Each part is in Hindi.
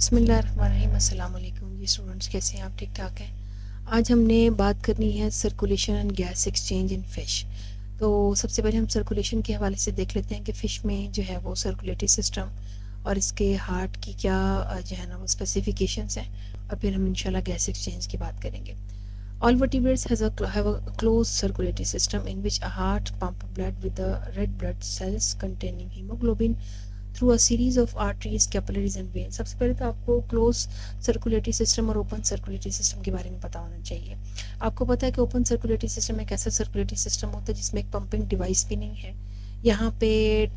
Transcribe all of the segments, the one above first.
बिस्मिल्लाहिर्रहमानिर्रहीम। अस्सलाम वालेकुम जी स्टूडेंट्स, कैसे हैं आप? ठीक ठाक हैं। आज हमने बात करनी है circulation and gas exchange in fish. तो सबसे पहले हम सर्कुलेशन के हवाले से देख लेते हैं कि फ़िश में जो है वो सर्कुलेटरी सिस्टम और इसके हार्ट की क्या जो है ना वो स्पेसिफिकेशंस हैं, और फिर हम इंशाल्लाह गैस एक्सचेंज की बात करेंगे। All vertebrates have a closed circulatory system in which a heart pump blood with the red blood cells containing hemoglobin through a series of arteries, capillaries and veins। सबसे पहले तो आपको क्लोज सर्कुलेटरी सिस्टम और ओपन सर्कुलेटरी सिस्टम के बारे में पता होना चाहिए। आपको पता है कि ओपन सर्कुलेटरी सिस्टम एक ऐसा सर्कुलेटरी सिस्टम होता है जिसमें एक पंपिंग डिवाइस भी नहीं है, यहाँ पे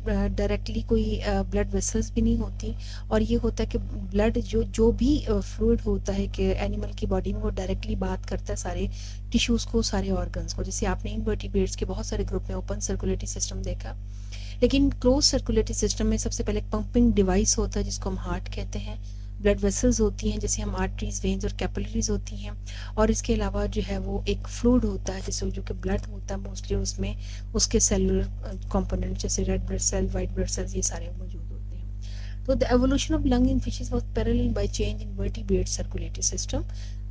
डायरेक्टली कोई ब्लड वेसल्स भी नहीं होती, और ये होता है कि ब्लड जो भी फ्लूइड होता है कि एनिमल की बॉडी में, वो डायरेक्टली बात करता है सारे टिश्यूज़ को, सारे ऑर्गन्स को। जैसे आपने इनवर्टिब्रेट्स के बहुत सारे ग्रुप में ओपन सर्कुलेटरी सिस्टम देखा, लेकिन क्लोज सर्कुलेटरी सिस्टम में सबसे पहले एक पंपिंग डिवाइस होता है जिसको हम हार्ट कहते हैं। ब्लड वेसल्स होती हैं जैसे हम आर्टरीज, वेन्स और कैपिलरीज होती हैं, और इसके अलावा जो है वो एक फ्लूइड होता है जैसे जो कि ब्लड होता है मोस्टली, उसमें उसके सेलुलर कंपोनेंट जैसे red blood cell, white blood cells, ये सारे मौजूद होते हैं। तो the evolution of lung in fishes was parallel by change in vertebrate circulatory system.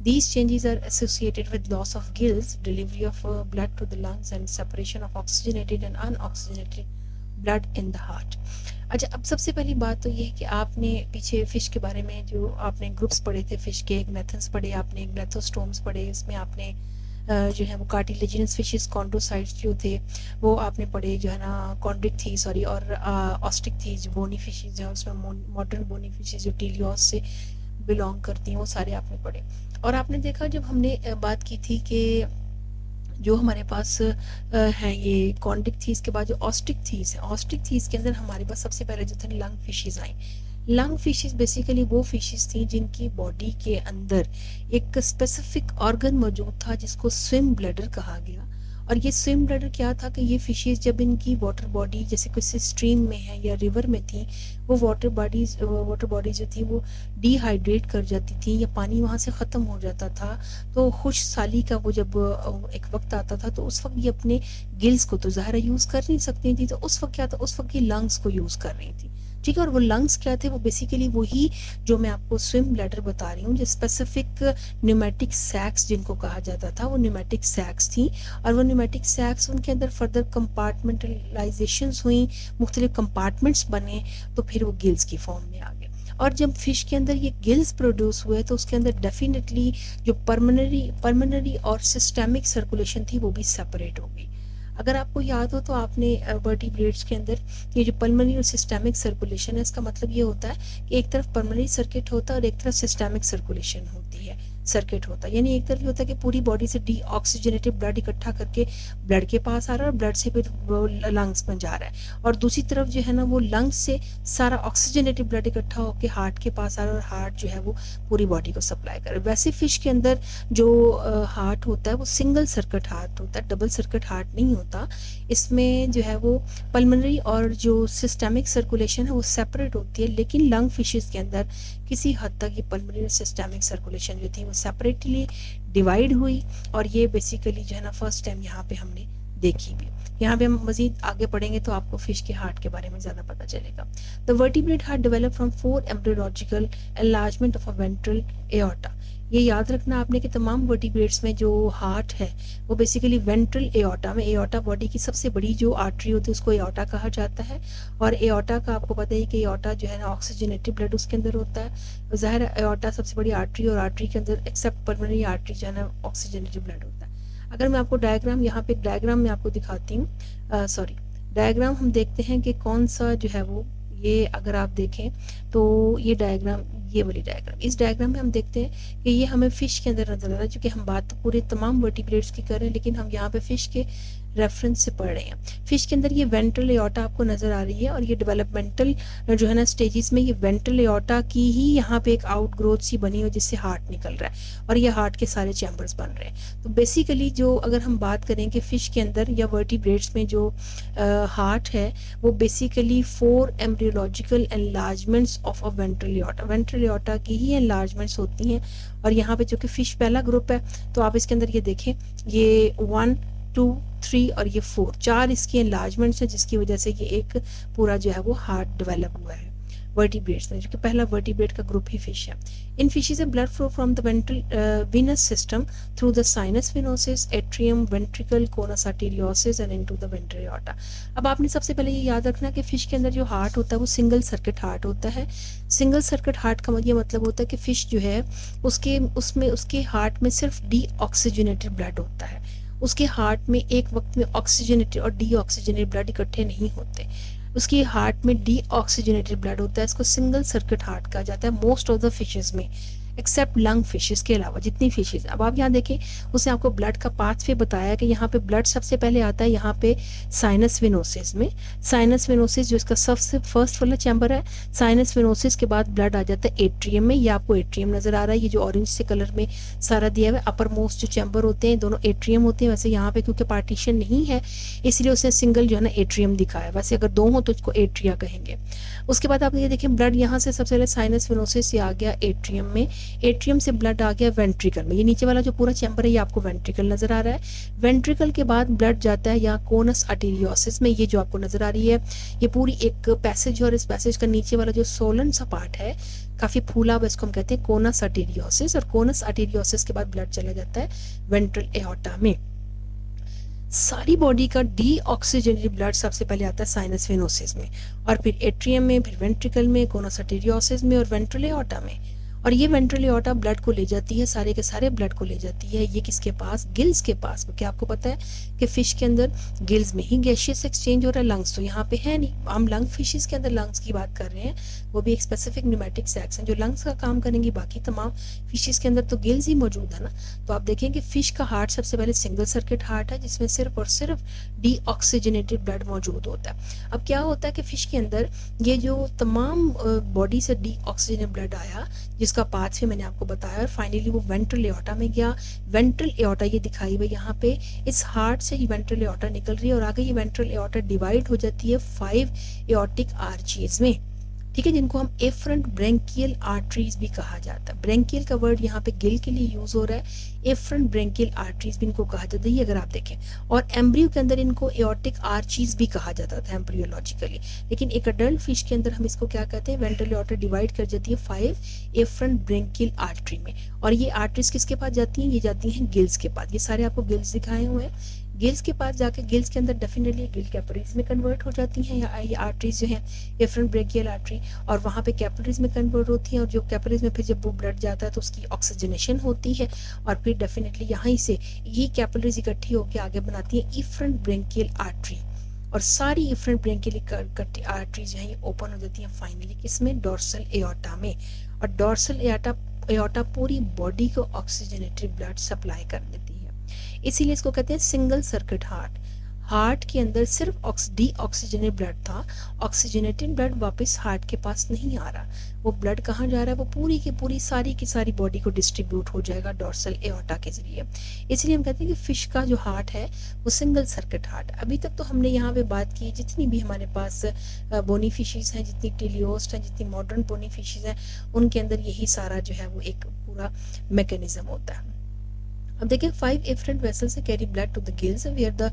These changes are associated with loss of gills, delivery of blood to the lungs, and separation of oxygenated and unoxygenated blood in the heart। अच्छा, अब सबसे पहली बात तो ये है कि आपने पीछे फ़िश के बारे में जो आपने ग्रुप्स पढ़े थे, फ़िश के एक मैथन्स पढ़े आपने, एक ग्लेथोस्टोम्स पढ़े, इसमें आपने जो है वो कार्टिलेजिनस फिशेस, कॉन्ड्रोसाइट्स जो थे वो आपने पढ़े, जो है ना कॉन्ड्रिक थी सॉरी, और ऑस्टिक थी जो बोनी फिशेज है, उसमें मॉडर्न बोनी फिशेज जो टीलियोस से बिलोंग करती हैं, वो सारे आपने पढ़े। और आपने देखा जब हमने बात की थी कि जो हमारे पास हैं ये कॉन्ड्रिक थीस के बाद जो ऑस्टिक थीस है, ऑस्टिक थीस के अंदर हमारे पास सबसे पहले जो थे लंग फिशेस आई। लंग फिशेस बेसिकली वो फिशेस थी जिनकी बॉडी के अंदर एक स्पेसिफिक ऑर्गन मौजूद था जिसको स्विम ब्लैडर कहा गया। और ये स्विम ब्लैडर क्या था कि ये फिशेस जब इनकी वाटर बॉडी जैसे किसी स्ट्रीम में है या रिवर में थी, वो वाटर बॉडी जो थी वो डिहाइड्रेट कर जाती थी या पानी वहाँ से ख़त्म हो जाता था, तो खुश साली का वो जब एक वक्त आता था तो उस वक्त ये अपने गिल्स को तो ज़ाहिर यूज़ कर नहीं सकती थी, तो उस वक्त क्या था, उस वक्त ये लंग्स को यूज़ कर रही थी। ठीक है, और वो लंग्स क्या थे, वो बेसिकली वही जो मैं आपको स्विम ब्लैडर बता रही हूँ, जो स्पेसिफिक न्यूमेटिक सैक्स जिनको कहा जाता था, वो न्यूमेटिक सैक्स थी। और वो न्यूमेटिक सैक्स उनके अंदर फर्दर कंपार्टमेंटलाइजेशंस हुई, मुख्तलिफ कंपार्टमेंट्स बने, तो फिर वो गिल्स की फॉर्म में आ गए। और जब फिश के अंदर ये गिल्स प्रोड्यूस हुए तो उसके अंदर डेफिनेटली जो पर्मनरी और सिस्टेमिक सर्कुलेशन थी वो भी सेपरेट हो गई। अगर आपको याद हो तो आपने वर्टिब्रेट्स के अंदर ये जो पल्मोनरी और सिस्टेमिक सर्कुलेशन है, इसका मतलब ये होता है कि एक तरफ पल्मोनरी सर्किट होता है और एक तरफ सिस्टेमिक सर्कुलेशन होती है, सर्किट होता है। यानी एक तरफ ये होता है कि पूरी बॉडी से डीऑक्सीजनेटेड ब्लड इकट्ठा करके ब्लड के पास आ रहा है और ब्लड से फिर वो लंग्स में जा रहा है, और दूसरी तरफ जो है ना वो लंग्स से सारा ऑक्सीजनेटेड ब्लड इकट्ठा होकर हार्ट के पास आ रहा है और हार्ट जो है वो पूरी बॉडी को सप्लाई कर रहा है। वैसे फिश के अंदर जो हार्ट होता है वो सिंगल सर्किट हार्ट होता है, डबल सर्किट हार्ट नहीं होता। इसमें जो है वो पल्मोनरी और जो सिस्टेमिक सर्कुलेशन है वो सेपरेट होती है, लेकिन लंग फिशेस के अंदर किसी हद तक ये पल्मोनरी और सिस्टेमिक सर्कुलेशन जो थी वो सेपरेटली डिवाइड हुई, और ये बेसिकली जो है ना फर्स्ट टाइम यहाँ पे हमने देखी भी। यहाँ पे हम मजीद आगे पढ़ेंगे तो आपको फिश के हार्ट के बारे में ज़्यादा पता चलेगा। The vertebrate heart develop from 4 embryological enlargement of a ventral aorta. ये याद रखना आपने कि तमाम वर्टिब्रेट्स में जो हार्ट है वो बेसिकली वेंट्रल एओर्टा में, एओर्टा बॉडी की सबसे बड़ी जो आर्टरी होती है उसको एओर्टा कहा जाता है। और एओर्टा का आपको पता है कि एओर्टा जो है ना ऑक्सीजनेटेड ब्लड उसके अंदर होता है, ज़ाहिर है एओर्टा सबसे बड़ी आर्टरी, और आर्टरी के अंदर एक्सेप्ट पल्मोनरी आर्टरी जो है ना ऑक्सीजनेटेड ब्लड होता है। अगर मैं आपको डायग्राम यहाँ पे डायग्राम में आपको दिखाती हूँ, सॉरी डायग्राम हम देखते हैं कि कौन सा जो है वो, ये अगर आप देखें तो ये डायग्राम, ये वाली डायग्राम, इस डायग्राम में हम देखते हैं कि ये हमें फिश के अंदर नजर आ रहा है, क्योंकि हम बात तो पूरे तमाम वर्टिब्रेट्स की कर रहे हैं लेकिन हम यहाँ पे फिश के रेफरेंस से पढ़ रहे हैं। फिश के अंदर ये वेंट्रल एओर्टा आपको नजर आ रही है, और ये डेवलपमेंटल जो है ना स्टेजेस में ये वेंट्रल एओर्टा की ही यहाँ पे एक आउट ग्रोथ सी बनी हो जिससे हार्ट निकल रहा है, और ये हार्ट के सारे चैम्बर्स बन रहे हैं। तो बेसिकली जो अगर हम बात करें कि फिश के अंदर या वर्टिब्रेट्स में जो हार्ट है वो basically 4 embryological enlargements of a ventral aorta, ventral aorta की ही एनलार्जमेंट्स होती हैं। और यहाँ पे जो कि फिश पहला ग्रुप है, तो आप इसके अंदर ये देखें, ये 1 2 3 और ये 4 इसकी एनलार्जमेंट्स है, जिसकी वजह से ये एक पूरा जो है वो हार्ट डेवलप हुआ है। वर्टिब्रेट्स में, जो कि पहला वर्टिब्रेट का ग्रुप ही फिश है। In fishes blood flow from the ventral venous system through the sinus venosus, atrium, ventricle, conus arteriosus and into the ventral aorta. अब आपने सबसे पहले ये याद रखना कि फिश के अंदर जो हार्ट होता है वो सिंगल सर्किट हार्ट होता है। सिंगल सर्किट हार्ट का ये मतलब होता है कि फिश जो है उसके हार्ट में सिर्फ डीऑक्सीजनेटेड ब्लड होता है। उसके हार्ट में एक वक्त में ऑक्सीजनेटेड और डीऑक्सीजनेटेड ब्लड इकट्ठे नहीं होते। उसकी हार्ट में डीऑक्सीजनेटेड ब्लड होता है। इसको सिंगल सर्किट हार्ट कहा जाता है मोस्ट ऑफ द फिशेज में, एक्सेप्ट लंग फिशेज के अलावा जितनी फिशेज। अब आप यहाँ देखें, उसने आपको ब्लड का पाथवे बताया कि यहाँ पे ब्लड सबसे पहले आता है यहाँ पे साइनस वेनोसिस में। साइनस वेनोसिस जो इसका सबसे फर्स्ट वाला चैम्बर है, साइनस वेनोसिस के बाद ब्लड आ जाता है एट्रियम में। ये आपको एट्रियम नजर आ रहा है, ये जो ऑरेंज से कलर में सारा दिया हुआ है। अपर मोस्ट जो चैम्बर होते हैं दोनों एट्रियम होते हैं। वैसे यहाँ पे क्योंकि पार्टीशन नहीं है इसलिए उसने सिंगल जो है ना एट्रियम दिखाया, वैसे अगर दो हो तो इसको एट्रिया कहेंगे। उसके बाद आप ये देखें, ब्लड यहाँ से सबसे पहले साइनस वेनोसिस से आ गया एट्रियम में, एट्रियम से ब्लड आ गया वेंट्रिकल में। ये नीचे वाला जो पूरा चैम्बर है ये आपको वेंट्रिकल नजर आ रहा है। वेंट्रिकल के बाद ब्लड जाता है यहाँ कोनस आर्टेरियोसिस में, ये जो आपको नजर आ रही है ये पूरी एक पैसेज, और इस पैसेज का नीचे वाला जो सोलन सा पार्ट है काफी फूला हुआ, इसको हम कहते हैं कोनस आर्टेरियोसिस। और कोनस आर्टेरियोसिस के बाद ब्लड चला जाता है वेंट्रल एओर्टा में। सारी बॉडी का डीऑक्सीजनेटेड ब्लड सबसे पहले आता है साइनस वेनोसिस में, और फिर एट्रियम में, फिर वेंट्रिकल में, कोनस आर्टेरियोसिस में और वेंट्रल एओर्टा में। और ये वेंट्रल एओर्टा ब्लड को ले जाती है, सारे के सारे ब्लड को ले जाती है ये किसके पास, गिल्स के पास। क्योंकि आपको पता है कि फिश के अंदर गिल्स में ही गैशियस एक्सचेंज हो रहा है, लंग्स तो यहाँ पे है नहीं। हम लंग फिशेस के अंदर लंग्स की बात कर रहे हैं, वो भी एक स्पेसिफिक न्यूमेटिक सैक्स हैं जो लंग्स का काम करेंगी। बाकी तमाम फिशेस के अंदर तो गिल्स ही मौजूद है ना। तो आप देखेंगे फिश का हार्ट सबसे पहले सिंगल सर्किट हार्ट है जिसमें सिर्फ और सिर्फ डीऑक्सीजनेटेड ब्लड मौजूद होता है। अब क्या होता है कि फिश के अंदर ये जो तमाम बॉडी से डीऑक्सीजनेटेड ब्लड आया जिसका पाथ मैंने आपको बताया, और फाइनली वो वेंट्रल एओर्टा में गया। वेंट्रल एओर्टा ये दिखाई हुई यहाँ पे, इस हार्ट से ही वेंट्रल एओर्टा निकल रही है और आगे ये वेंट्रल एओर्टा डिवाइड हो जाती है 5 एओर्टिक आर्चीज में, ठीक है, जिनको हम एफरंट ब्रेंकियल आर्टरीज भी कहा जाता है। ब्रेंकियल का वर्ड यहाँ पे गिल के लिए यूज हो रहा है, एफरंट ब्रेंकियल आर्टरीज भी इनको कहा जाता है, अगर आप देखें। और एम्ब्रियो के अंदर इनको एओर्टिक आर्चीज भी कहा जाता था एम्ब्रियोलॉजिकली, लेकिन एक अडल्ट फिश के अंदर हम इसको क्या कहते हैं, वेंट्रल एओर्टा डिवाइड कर जाती है 5 एफरंट ब्रेंकियल आर्टरी में। और ये आर्टरीज किसके पास जाती हैं, ये जाती हैं गिल्स के पास। ये सारे आपको गिल्स दिखाए हुए हैं। गिल्स के पास जाके गिल्स के अंदर डेफिनेटली गिल कैपिलरीज में कन्वर्ट हो जाती हैं, या ये आर्टरीज जो हैं एफरंट ब्रेंकियल आर्टरी, और वहाँ पे कैपिलरीज में कन्वर्ट होती हैं। और जो कैपिलरीज में फिर जब वो ब्लड जाता है तो उसकी ऑक्सीजनेशन होती है, और फिर डेफिनेटली यहाँ से यही कैपिलरीज इकट्ठी होकर आगे बनाती है एफरंट ब्रेंकियल आर्टरी। और सारी एफरंट ब्रेंकियल आर्टरीज जो हैं ये ओपन हो जाती हैं फाइनली किसमें, डोर्सल एओर्टा में। और डोर्सल एओर्टा पूरी बॉडी को ऑक्सीजनेटेड ब्लड सप्लाई कर देती है, इसीलिए इसको कहते हैं सिंगल सर्किट हार्ट। हार्ट के अंदर सिर्फ डीऑक्सीजनेटेड ब्लड था, ऑक्सीजनेटेड ब्लड वापस हार्ट के पास नहीं आ रहा। वो ब्लड कहाँ जा रहा है, वो पूरी की पूरी सारी की सारी बॉडी को डिस्ट्रीब्यूट हो जाएगा डोर्सल एओर्टा के जरिए। इसलिए हम कहते हैं कि फिश का जो हार्ट है वो सिंगल सर्किट हार्ट। अभी तक तो हमने यहाँ पे बात की जितनी भी हमारे पास बोनी फिशेज हैं, जितनी टेलियोस्ट हैं, जितनी मॉडर्न बोनी फिशेज हैं, उनके अंदर यही सारा जो है वो एक पूरा मैकेनिज्म होता है। अब देखिए 5 efferent vessels carry blood to the gills where the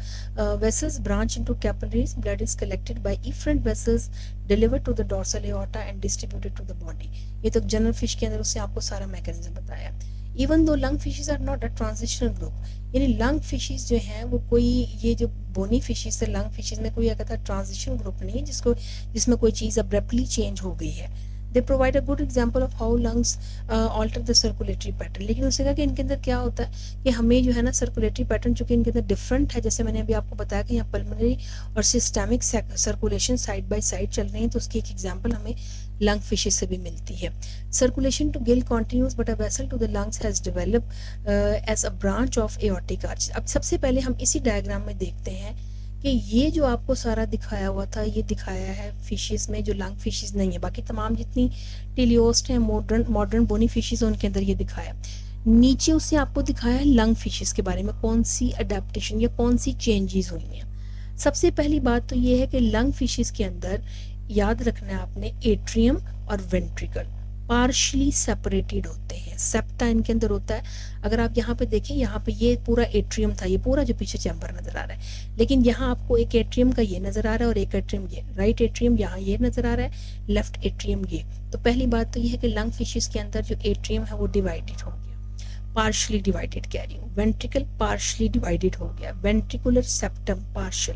vessels branch into capillaries. Blood is collected by efferent vessels delivered to the dorsal aorta and distributed to the body. ये तो जनरल फिश के अंदर उससे आपको सारा मैकेनिज्म बताया। Even though lung fishes are not a transitional group, यानी लंग फिशेज जो हैं वो कोई, ये जो बोनी फिशेज से लंग फिशेज में कोई कहता ट्रांजिशन ग्रुप नहीं है जिसमें कोई चीज अब्रप्टली चेंज हो गई है। They provide a good example of how lungs alter the circulatory pattern. लेकिन उससे कहा कि इनके अंदर क्या होता है कि हमें जो है ना सर्कुलेटरी पैटर्न चूंकि इनके अंदर डिफरेंट है, जैसे मैंने अभी आपको बताया कि यहाँ पल्मोनरी और systemic circulation side by side चल रही है, तो उसकी एक एग्जांपल हमें लंग फिशेज से भी मिलती है। Circulation to gill continues but a vessel to the lungs has developed as a branch of aortic arch. अब सबसे पहले हम इसी डायग्राम में देखते हैं कि ये जो आपको सारा दिखाया हुआ था ये दिखाया है फिशेस में जो लंग फिशेस नहीं है, बाकी तमाम जितनी टेलियोस्ट है मॉडर्न बोनी फिशेस है उनके अंदर ये दिखाया। नीचे उससे आपको दिखाया है लंग फिशेस के बारे में कौन सी अडेप्टेशन या कौन सी चेंजेस हुई हैं। सबसे पहली बात तो ये है कि लंग फिशेस के अंदर याद रखना है आपने एट्रियम और वेंट्रिकल, पार्शली सेपरेटेड होते हैं, सेप्टा इनके अंदर होता है। अगर आप यहाँ पे देखें, यहाँ पे ये पूरा एट्रियम था, ये पूरा जो पीछे चैम्बर नजर आ रहा है, लेकिन यहाँ आपको एक एट्रियम का ये नजर आ रहा है और एक एट्रियम ये, राइट एट्रियम यहाँ ये नजर आ रहा है, लेफ्ट एट्रियम ये। तो पहली बात तो ये है कि लंग फिशेस के अंदर जो एट्रियम है वो डिवाइडेड हो गया, पार्शली डिवाइडेड कह रही हूँ। वेंट्रिकल पार्शली डिवाइडेड हो गया, वेंट्रिकुलर सेप्टम पार्शल,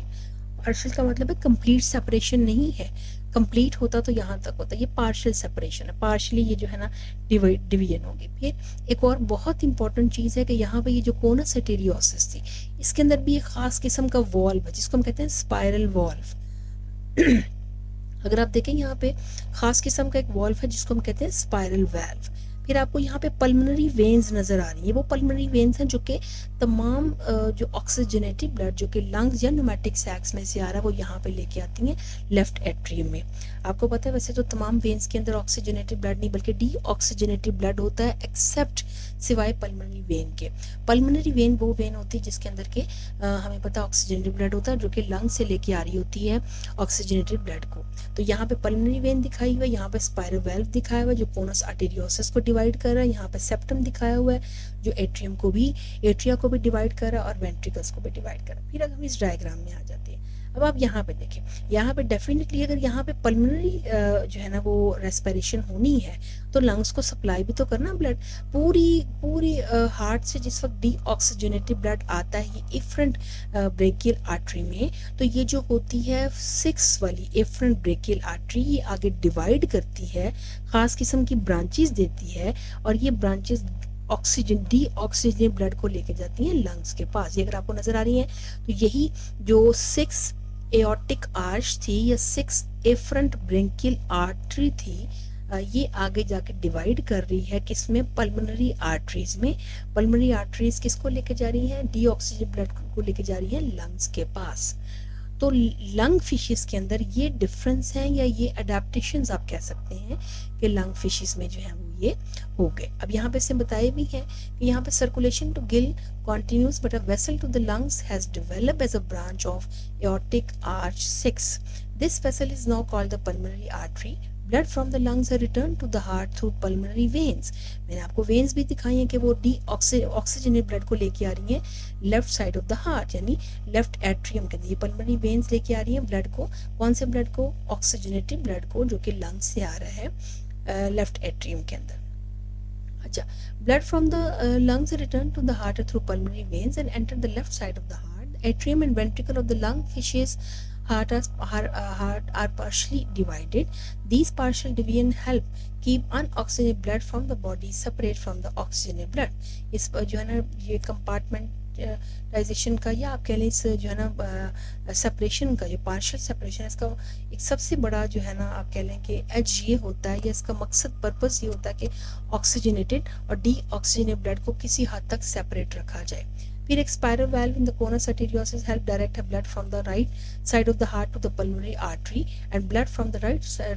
पार्शल का मतलब है कंप्लीट सेपरेशन नहीं है, कंप्लीट होता तो यहाँ तक होता है, ये पार्शियल सेपरेशन है, पार्शियली ये जो है ना डिवीजन होगी। फिर एक और बहुत इंपॉर्टेंट चीज़ है कि यहाँ पे ये जो कोनस आर्टेरियोसिस थी, इसके अंदर भी एक खास किस्म का वॉल्व है जिसको हम कहते हैं स्पाइरल वॉल्व। अगर आप देखें यहाँ पे खास किस्म का एक वॉल्व है जिसको हम कहते हैं स्पाइरल वाल्व। फिर आपको यहाँ पे पल्मोनरी वेन्स नजर आ रही है, वो पल्मोनरी वेन्स हैं जो कि तमाम जो ऑक्सीजनेटेड ब्लड जो कि लंग्स या न्यूमेटिक सैक्स में से आ रहा है वो यहाँ पे लेके आती हैं लेफ्ट एट्रियम में। आपको पता है वैसे तो तमाम वेन्स के अंदर ऑक्सीजनेटेड ब्लड नहीं बल्कि डी ऑक्सीजनेटेड ब्लड होता है, एक्सेप्ट सिवाय पल्मोनरी वेन के। पल्मोनरी वेन वो वेन होती है जिसके अंदर के हमें पता ऑक्सीजनेटेड ब्लड होता है जो कि लंग से लेके आ रही होती है ऑक्सीजनेटेड ब्लड को। तो यहाँ पे पल्मोनरी वेन दिखाई हुआ है, यहाँ पे स्पाइरल वाल्व दिखाया हुआ है जो कोनस आर्टेरियोसिस को डिवाइड कर रहा है, यहाँ पे सेप्टम दिखाया हुआ है जो एट्रियम को भी, एट्रिया को भी डिवाइड कर रहा है और वेंट्रिकल्स को भी डिवाइड कर रहा है। फिर अगर हम इस डायग्राम में आ जाते हैं, अब आप यहाँ पे देखें, यहाँ पे डेफिनेटली अगर यहाँ पे पल्मोनरी जो है ना वो रेस्पिरेशन होनी है तो लंग्स को सप्लाई भी तो करना ब्लड। पूरी हार्ट से जिस वक्त डी ऑक्सीजनेटेड ब्लड आता है ये एफरेंट ब्रेकियल आर्टरी में, तो ये जो होती है 6 वाली एफरेंट ब्रेकियल आर्टरी ये आगे डिवाइड करती है, खास किस्म की ब्रांचेस देती है और ये branches oxygen D oxygen blood को लेके जाती हैं लंग्स के पास। ये अगर आपको नजर आ रही है तो यही जो 6 एओर्टिक आर्च थी या 6 एफरेंट ब्रेकियल आर्टरी थी, ये आगे जाके डिवाइड कर रही है किसमें, पल्मोनरी आर्टरीज में। पल्मोनरी आर्टरीज किसको लेके जा रही हैं, डी ऑक्सीजन ब्लड को लेके जा रही है लंग्स के पास। तो लंग फिशेस के अंदर ये डिफरेंस है या ये अडेप्टेशंस आप कह सकते हैं कि लंग फिशेस में जो है वो ये हो गए। अब यहाँ पे से बताए भी हैं कि यहाँ पे circulation to gill continues but a vessel to the lungs has developed as a branch of aortic arch 6. This vessel is now called the pulmonary artery. Blood from the lungs are returned to the heart through pulmonary veins. मैंने आपको वेन्स भी दिखाई हैं कि वो डी ऑक्सीजनेटेड ब्लड को लेके आ रही हैं left side of the heart यानी लेफ्ट एट्रियम के अंदर। ये पल्मोनरी वेन्स लेके आ रही हैं ब्लड को, कौन से ब्लड को, ऑक्सीजनेटेड ब्लड को जो कि लंग्स से आ रहा है लेफ्ट एट्रियम के अंदर। अच्छा, blood from the lungs return to the heart through pulmonary veins and enter the left side of the heart. The atrium and ventricle of the lung fishes heart are partially divided. These partial division help keep unoxygenated blood from the body separate from the oxygenated blood. इस पर जो है ना ये कंपार्टमेंटाइजेशन का या आप कह लें इस जो है ना सेपरेशन का, जो पार्शियल सेपरेशन, इसका एक सबसे बड़ा जो है ना आप कह लें कि एज ये होता है या इसका मकसद पर्पस ये होता है कि ऑक्सीजनेटेड और डी ऑक्सीजनेटेड ब्लड को किसी हद तक सेपरेट रखा जाए। फिर एक spiral valve in the conus arteriosus help direct blood from the right side of the heart to the pulmonary artery and blood from the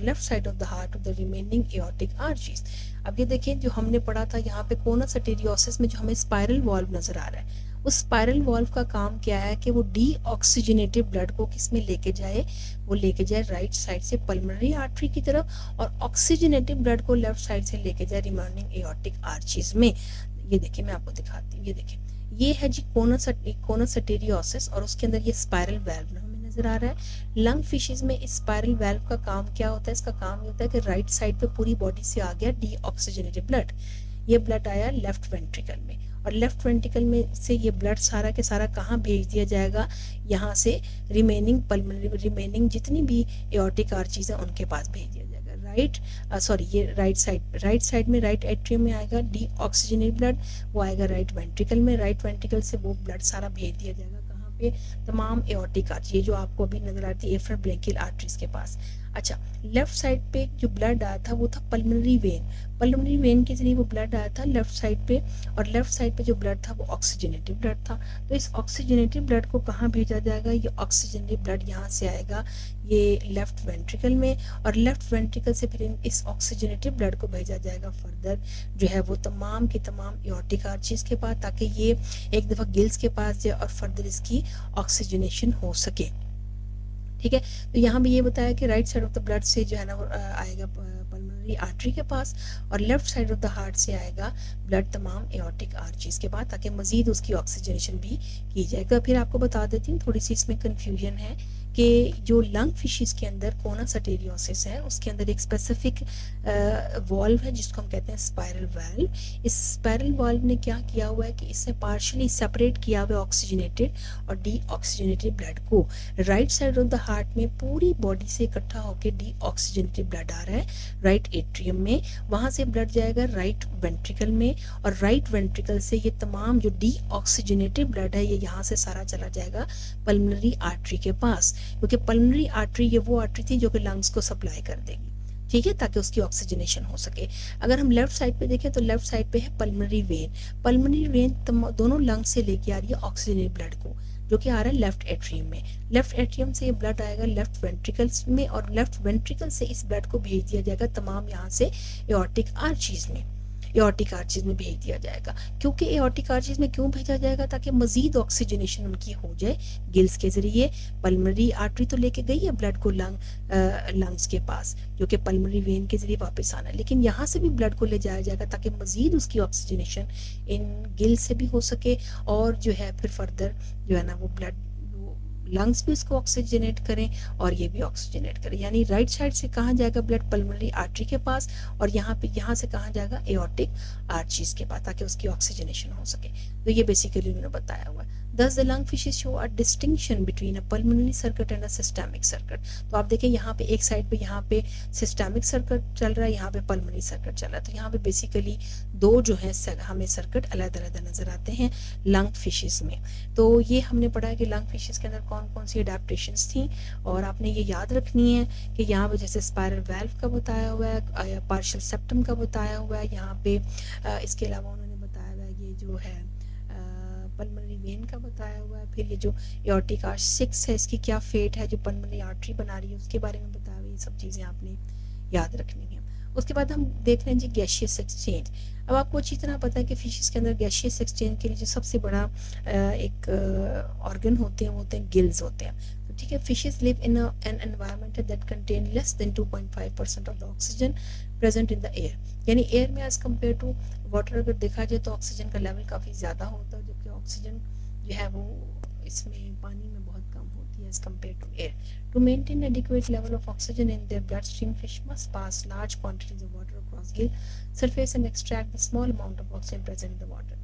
left side of the heart to the remaining aortic arches. अब ये देखें जो हमने पढ़ा था यहाँ पे कोनस आर्टेरियोसिस में जो हमें स्पाइरल वाल्व नजर आ रहा है, उस स्पाइरल वाल्व का काम क्या है कि वो डी ऑक्सीजनेटेड ब्लड को किस में लेके जाए, वो लेके जाए राइट साइड से पल्मोनरी आर्टरी की तरफ और ऑक्सीजनेटेड ब्लड को लेफ्ट साइड से लेके जाए रिमेनिंग एओर्टिक आर्चीज में। ये देखिए मैं आपको दिखाती हूँ, ये देखिए ये है जी कोनस आर्टेरियोसिस और उसके अंदर ये स्पाइरल वाल्व हमें नजर आ रहा है। लंग फिशेस में इस स्पाइरल वाल्व का काम क्या होता है, इसका काम ये होता है कि राइट साइड पे पूरी बॉडी से आ गया डी ऑक्सीजनेटेड ब्लड, ये ब्लड आया लेफ्ट वेंट्रिकल में और लेफ्ट वेंट्रिकल में से ये ब्लड सारा के सारा कहाँ भेज दिया जाएगा, यहाँ से रिमेनिंग जितनी भी एओर्टिक आर्चीज है उनके पास भेज दिया जाएगा। ये राइट साइड में राइट एट्रियम में आएगा डी ऑक्सीजनेटेड ब्लड, वो आएगा राइट वेंट्रिकल में, राइट वेंट्रिकल से वो ब्लड सारा भेज दिया जाएगा कहाँ पे, तमाम एओर्टिक आर्टरी, ये जो आपको अभी नजर आती है एफरेंट ब्रेकियल आर्टरीज के पास। अच्छा, लेफ्ट साइड पे जो ब्लड आया था वो था पल्मोनरी वेन के जरिए वो ब्लड आया था लेफ्ट साइड पे और लेफ्ट साइड पे जो ब्लड था वो ऑक्सीजनेटेड ब्लड था। तो इस ऑक्सीजनेटेड ब्लड को कहाँ भेजा जाएगा, ये ऑक्सीजनेटेड ब्लड यहाँ से आएगा ये लेफ्ट वेंट्रिकल में और लेफ्ट वेंट्रिकल से फिर इस ऑक्सीजनेटेड ब्लड को भेजा जाएगा फर्दर जो है वो तमाम की तमाम एओर्टिक आर्चीज के पास, ताकि ये एक दफा गिल्स के पास जाए और फर्दर इसकी ऑक्सीजनेशन हो सके। ठीक है। तो यहाँ भी ये बताया कि right side of the blood से जो है ना वो आएगा पल्मोनरी आर्टरी के पास, और left side of the heart से आएगा ब्लड तमाम एओर्टिक आर्चीज के बाद, ताकि मजीद उसकी ऑक्सीजनेशन भी की जाए। तो फिर आपको बता देती हूँ, थोड़ी सी इसमें कन्फ्यूजन है कि जो लंग फिशेस के अंदर कोनस आर्टेरियोसिस है, उसके अंदर एक स्पेसिफिक वॉल्व है जिसको हम कहते हैं स्पाइरल वाल्व। इस स्पाइरल वाल्व ने क्या किया हुआ है कि इसने पार्शियली सेपरेट किया हुआ ऑक्सीजनेटेड और डी ऑक्सीजनेटेड ब्लड को। Right side of the heart में पूरी बॉडी से इकट्ठा होकर डी ऑक्सीजनेटेड ब्लड आ रहा है राइट एट्रियम में, वहां से ब्लड जाएगा राइट वेंट्रिकल में, और राइट वेंट्रिकल से ये तमाम जो डी ऑक्सीजनेटेड ब्लड है ये यहाँ से सारा चला जाएगा पल्मोनरी आर्टरी के पास, क्योंकि पल्मोनरी आर्टरी ये वो आर्टरी थी जो कि लंग्स को सप्लाई कर देगी, ठीक है, ताकि उसकी ऑक्सीजनेशन हो सके। अगर हम लेफ्ट साइड पे देखें तो लेफ्ट साइड पे है पल्मोनरी वेन। पल्मोनरी वेन दोनों लंग्स से लेके आ रही है ऑक्सीजनेटेड ब्लड को, जो कि आ रहा है लेफ्ट एट्रियम में। लेफ्ट एट्रियम से ये ब्लड आएगा लेफ्ट वेंट्रिकल्स में, और लेफ्ट वेंट्रिकल से इस ब्लड को भेज दिया जाएगा तमाम यहाँ से एओर्टिक आर्चीज में, एओर्टिक आर्चीज में भेज दिया जाएगा। क्योंकि एओर्टिक आर्चीज में क्यों भेजा जाएगा? ताकि मजीद ऑक्सीजनेशन उनकी हो जाए गिल्स के जरिए। पल्मोनरी आर्टरी तो लेके गई है ब्लड को लंग्स के पास, जो कि पल्मोनरी वेन के जरिए वापस आना है, लेकिन यहाँ से भी ब्लड को ले जाया जाएगा ताकि मजीद उसकी ऑक्सीजनेशन इन गिल्स से भी हो सके, और जो है फिर फर्दर जो है ना वो ब्लड लंग्स भी उसको ऑक्सीजनेट करें और ये भी ऑक्सीजनेट करें। यानी राइट साइड से कहाँ जाएगा ब्लड? पल्मोनरी आर्टरी के पास, और यहाँ से कहाँ जाएगा? एओर्टिक आर्चीज के पास, ताकि उसकी ऑक्सीजनेशन हो सके। तो ये बेसिकली उन्होंने बताया हुआ है। Thus the lung fishes show a distinction between a pulmonary circuit and a systemic circuit। तो आप देखें यहाँ पे एक साइड पे यहाँ पे सिस्टमिक सर्किट चल रहा है, यहाँ पे पल्मोनरी सर्किट चल रहा है। तो यहाँ पे बेसिकली दो जो है हमें सर्किट अलग-अलग नजर आते हैं लंग फिशेस में। तो ये हमने पढ़ा है कि लंग फिशेस के अंदर कौन कौन सी अडेप्टेशंस थी, और आपने ये याद रखनी है कि यहाँ पे जैसे स्पाइरल वाल्व का बताया हुआ है, पार्शियल सेप्टम का बताया हुआ है यहाँ पे, इसके अलावा उन्होंने बताया हुआ है ये जो है पल्मोनरी वेन का बताया हुआ है। फिर ये जो एओर्टिक आर्च 6 है, इसकी क्या फेट है, जो पल्मोनरी आर्टरी बना रही है उसके बारे में बताया हुआ है। ये सब चीज़ें आपने याद रखनी है। उसके बाद हम देख रहे हैं जी गैशियस एक्सचेंज। अब आपको अच्छी तरह पता है कि फिशेस के अंदर गैशियस एक्सचेंज के लिए जो सबसे बड़ा एक ऑर्गन होते हैं वो होते हैं गिल्स होते हैं। तो ठीक है, fishes live in an environment that contain less than 2.5% of the oxygen present in the air. यानी एयर में एज कम्पेयर टू वाटर अगर देखा जाए तो ऑक्सीजन का लेवल काफ़ी ज़्यादा होता है, जबकि ऑक्सीजन जो है वो इसमें पानी में बहुत कम होती है as compare to air. To maintain adequate level of oxygen in their bloodstream, fish must pass large quantities of water across gill surface and extract the small amount of oxygen present in the water।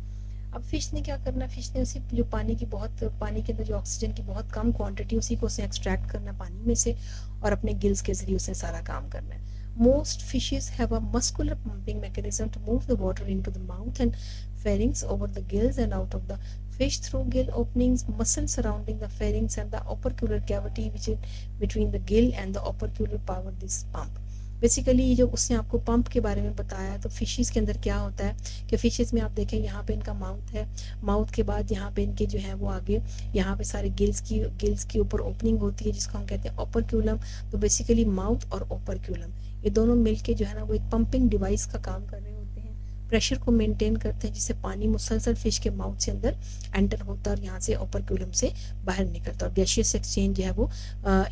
अब फिश ने क्या करना है? फिश ने उसी जो पानी के अंदर जो ऑक्सीजन की बहुत कम क्वांटिटी उसी को उसे एक्सट्रैक्ट करना पानी में से, और अपने गिल्स के जरिए उसे सारा काम करना है। Most fishes have a muscular pumping mechanism to move the water into the mouth and pharynx over the gills and out of the fish through gill openings, muscles surrounding the pharynx and the opercular cavity which is between the gill and the opercular power this pump। Basically जो उसने आपको पंप के बारे में बताया, तो फिशेस के अंदर क्या होता है कि फिशेस में आप देखें यहाँ पे इनका माउथ है, माउथ के बाद यहाँ पे इनके जो है वो आगे यहाँ पे सारे गिल्स के ऊपर ओपनिंग होती है जिसको हम कहते हैं ओपरक्यूलम। तो बेसिकली माउथ और ओपरक्यूलम ये दोनों मिलके जो है ना वो एक पंपिंग डिवाइस का काम कर रहे होते हैं, प्रेशर को मेंटेन करते हैं, जिससे पानी मुसलसल फिश के माउथ से अंदर एंटर होता है और यहाँ से ओपरक्यूलम से बाहर निकलता है, और गैशियस एक्सचेंज जो है वो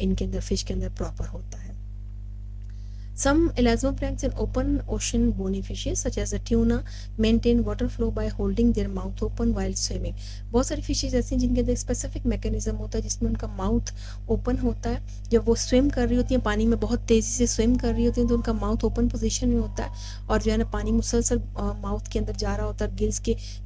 इनके अंदर फिश के अंदर प्रॉपर होता है। Some elasmopranks in open ocean bony fishes such as the tuna maintain water flow by holding their mouth open while swimming। बहुत सारी फिशेज ऐसी हैं जिनके अंदर स्पेसिफिक मैकेनिज्म होता है जिसमें उनका माउथ ओपन होता है। जब वो स्विम कर रही होती हैं, पानी में बहुत तेज़ी से स्विम कर रही होती हैं, तो उनका माउथ ओपन पोजीशन में होता है और जो है ना पानी मुसलसल माउथ के अंदर जा रहा होता है,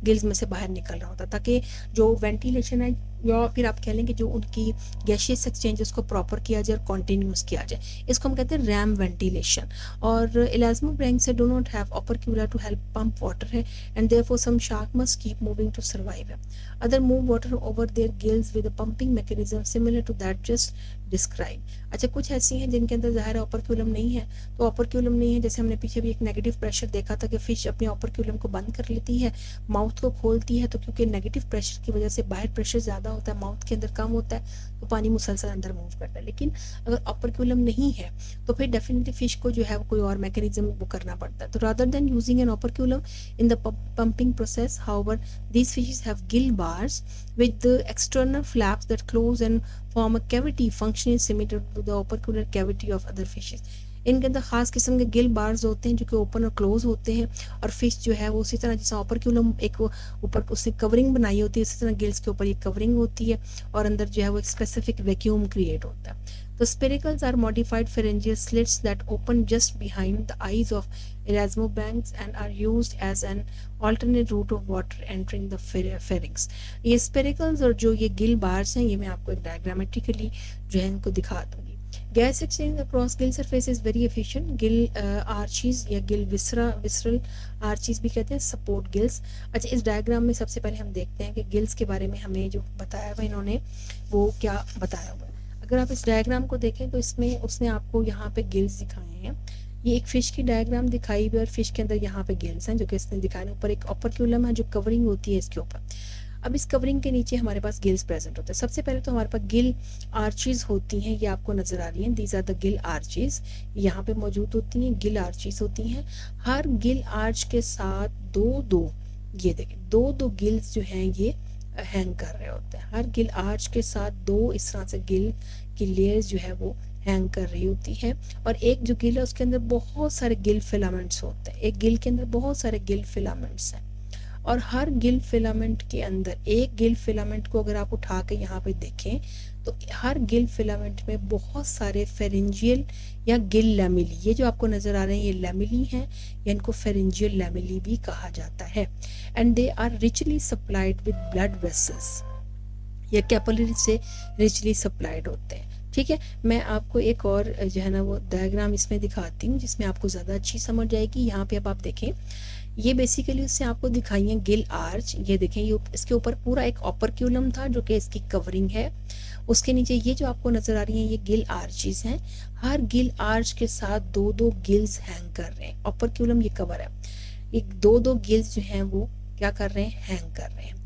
गिल्स में से बाहर निकल रहा होता है, ताकि जो वेंटिलेशन है या फिर आप कह लें कि जो उनकी गैशियस एक्सचेंज उसको प्रॉपर किया जाए और कॉन्टिन्यूस किया जाए, इसको हम कहते हैं रैम वेंटिलेशन। और elasmobranchs do not have opercula to help pump water है, and therefore some shark must keep moving to survive है। Other move water over their gills with a pumping mechanism similar to that just described। अच्छा, कुछ ऐसी हैं जिनके अंदर ज़ाहिर है ऑपरक्यूलम नहीं है। तो ऑपरक्यूलम नहीं है, जैसे हमने पीछे भी एक नेगेटिव प्रेशर देखा था कि फिश अपने ऑपरक्यूलम को बंद कर लेती है, माउथ को खोलती है, तो क्योंकि नेगेटिव प्रेशर की वजह से बाहर प्रेशर ज़्यादा होता है, माउथ के अंदर कम होता है, तो पानी मुसलसल अंदर मूव करता है। लेकिन अगर ऑपरक्यूलम नहीं है तो फिर डेफिनेटली फिश को जो है वो कोई और मैकेनिज्म वो करना पड़ता है। तो rather than using an operculum in the pumping process, however, these fishes have gill bars with the external flaps that close and form a cavity functionally similar to the opercular cavity of other fishes. इनके अंदर खास किस्म के गिल बार्स होते हैं जो कि ओपन और क्लोज होते हैं, और फिश जो है वो उसी तरह जैसे ओपरक्यूलम एक ऊपर उसने कवरिंग बनाई होती है, उसी तरह गिल्स के ऊपर ये कवरिंग होती है और अंदर जो है वो एक स्पेसिफिक वैक्यूम क्रिएट होता है. तो spiracles are modified pharyngeal slits that open just behind the eyes of elasmobanks and are used as an alternate route of water entering the pharynx. ये स्पेरिकल्स और जो ये गिल बार्स हैं, ये मैं आपको एक डायग्रामेटिकली जो है इनको दिखा दूंगी. Gas exchange across gill surface is very efficient. Gill arches या गिल विसरल आर्चीज भी कहते हैं, सपोर्ट गिल्स. अच्छा, इस डायग्राम में सबसे पहले हम देखते हैं कि गिल्स के बारे में हमें जो बताया हुआ इन्होंने वो क्या बताया हुआ है. अगर आप इस डायग्राम को देखें तो इसमें उसने आपको यहाँ पे गिल्स दिखाए हैं. ये एक फिश की डायग्राम दिखाई हुई और फिश के अंदर यहाँ पे गिल्स हैं जो कि इसने दिखाए. ऊपर एक ओपरक्यूलम है जो कवरिंग होती है इसके ऊपर. अब इस कवरिंग के नीचे हमारे पास गिल्स प्रेजेंट होते हैं. सबसे पहले तो हमारे पास गिल आर्चीज होती हैं, ये आपको नजर आ रही हैं. These are the gill arches, यहाँ पे मौजूद होती हैं. गिल आर्चीज होती हैं. हर गिल आर्च के साथ दो ये देखें दो गिल्स जो हैं ये हैंग कर रहे होते हैं. हर गिल आर्च के साथ दो इस तरह से गिल की लेयर्स जो है वो हैंग कर रही होती है. और एक जो गिल है उसके अंदर बहुत सारे गिल फिलामेंट्स होते हैं. एक गिल के अंदर बहुत सारे गिल फिलामेंट्स हैं और हर गिल फिलामेंट के अंदर एक गिल फिलामेंट को अगर आप उठा के यहाँ पे देखें तो हर गिल फिलामेंट में बहुत सारे फेरेंजियल या गिल लैमिली, ये जो आपको नजर आ रहे हैं ये लैमिली हैं या इनको फेरेंजियल लैमिली भी कहा जाता है. And they are richly supplied with blood vessels, या कैपिलरी से रिचली सप्लाइड होते हैं. ठीक है, मैं आपको एक और जो है ना वो डायग्राम इसमें दिखाती हूँ जिसमें आपको ज़्यादा अच्छी समझ जाएगी. यहाँ पे अब आप देखें, ये बेसिकली उससे आपको दिखाई है गिल आर्च. ये देखें, ये इसके ऊपर पूरा एक ओपरक्यूलम था जो कि इसकी कवरिंग है. उसके नीचे ये जो आपको नजर आ रही हैं ये गिल आर्चीज हैं. हर गिल आर्च के साथ दो गिल्स हैंग कर रहे हैं. ओपरक्यूलम ये कवर है, एक दो गिल्स जो हैं वो क्या कर रहे हैं, हैंग कर रहे हैं.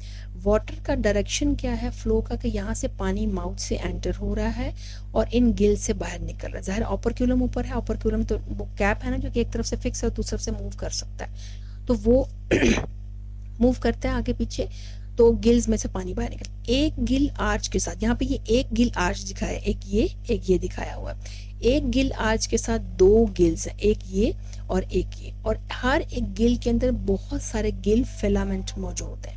वाटर का डायरेक्शन क्या है फ्लो का, कि यहाँ से पानी माउथ से एंटर हो रहा है और इन गिल से बाहर निकल रहा है. जाहिर ओपरक्यूलम ऊपर है, ओपरक्यूलम तो वो कैप है ना जो कि एक तरफ से फिक्स है और दूसरी तरफ से मूव कर सकता है, तो वो मूव करता है आगे पीछे, तो गिल्स में से पानी बाहर निकल. एक गिल आर्च के साथ, यहाँ पे ये एक गिल आर्च दिखाया, एक ये दिखाया हुआ है. एक गिल आर्च के साथ दो गिल्स हैं, एक ये और एक ये, और हर एक गिल के अंदर बहुत सारे गिल फिलामेंट मौजूद हैं.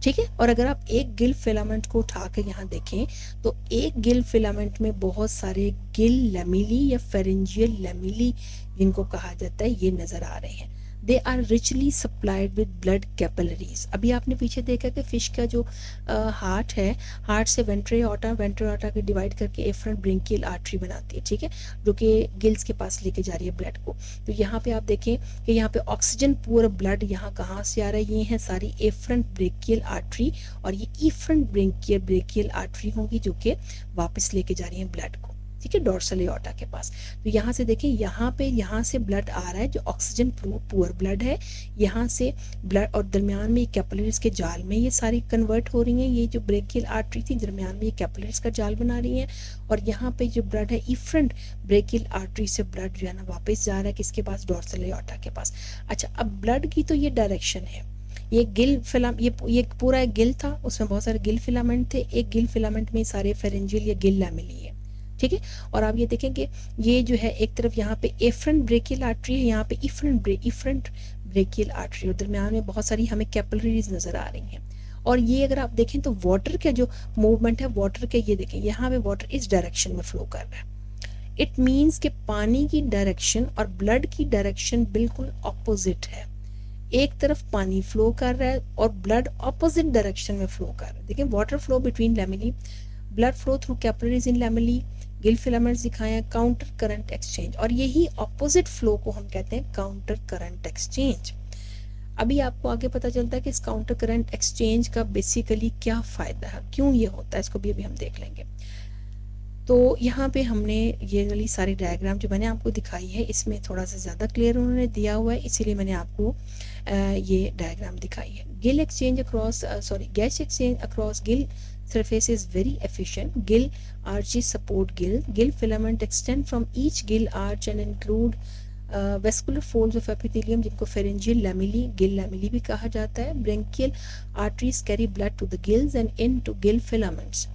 ठीक है, और अगर आप एक गिल फिलामेंट को उठा के यहाँ देखें तो एक गिल फिलामेंट में बहुत सारे गिल लैमिली या फेरेंजियल लैमिली जिनको कहा जाता है ये नजर आ रहे हैं. They are richly supplied with blood capillaries. अभी आपने पीछे देखा कि फिश का जो हार्ट है, हार्ट से वेंट्रियोटा के डिवाइड करके एफरंट ब्रेंकियल आर्टरी बनाती है. ठीक है, जो कि गिल्स के पास लेके जा रही है ब्लड को. तो यहाँ पे आप देखें कि यहाँ पे ऑक्सीजन पूरा ब्लड यहाँ कहाँ से आ रहा है, ये हैं सारी एफरंट ब्रेंकियल आर्टरी, और ये इफरंट ब्रेंकियल आर्टरी होंगी जो कि वापस लेके जा रही है ब्लड को. ठीक है, डोर्सल एओर्टा के पास. तो यहाँ से देखें, यहाँ से ब्लड आ रहा है जो ऑक्सीजन पुअर ब्लड है, यहाँ से ब्लड, और दरमियान में कैपिलरीज के जाल में ये सारी कन्वर्ट हो रही हैं. ये जो ब्रेकियल आर्टरी थी दरमियान में ये कैपिलरीज का जाल बना रही हैं, और यहाँ पे जो ब्लड है इफरंट ब्रेकियल आर्टरी से ब्लड जो है ना वापस जा रहा है किसके पास, डोर्सल एओर्टा के पास. अच्छा, अब ब्लड की तो ये डायरेक्शन है. ये गिल फिलाम ये पूरा एक गिल था, उसमें बहुत सारे गिल फिलामेंट थे. एक गिल फिलामेंट में सारे फेरेंजियल या गिल लैमिली है. ठीक है, और आप ये देखें कि ये जो है एक तरफ यहाँ पे एफरंट ब्रेकियल आर्टरी है, यहाँ पे इफरंट ब्रेकियल आर्टरी, और दरमियान में बहुत सारी हमें कैपिलरीज नजर आ रही हैं. और ये अगर आप देखें तो वाटर का जो मूवमेंट है वाटर के, ये देखें यहाँ पे वाटर इस डायरेक्शन में फ्लो कर रहा है. इट मीन्स कि पानी की डायरेक्शन और ब्लड की डायरेक्शन बिल्कुल ऑपोजिट है. एक तरफ पानी फ्लो कर रहा है और ब्लड ऑपोजिट डायरेक्शन में फ्लो कर रहा है. देखिए, water flow between lamellae, blood flow through capillaries in lamellae, gill filaments दिखाए हैं, काउंटर करंट एक्सचेंज, और यही ऑपोजिट फ्लो को हम कहते हैं काउंटर करंट एक्सचेंज. अभी आपको आगे पता चलता है कि इस काउंटर करंट एक्सचेंज का बेसिकली क्या फायदा है, क्यों ये होता है, इसको भी अभी हम देख लेंगे. तो यहाँ पे हमने ये वाली सारी डायग्राम जो मैंने आपको दिखाई है इसमें थोड़ा सा ज़्यादा क्लियर उन्होंने दिया हुआ है, इसीलिए मैंने आपको ये डायग्राम दिखाई है. Gill exchange across gas exchange across Gill surface is very efficient. Gill arches support gill. Gill filament extend from each gill arch and include vascular folds of epithelium जिनको pharyngeal lamellae, gill lamellae भी कहा जाता है. Branchial arteries carry blood to the gills and into gill filaments.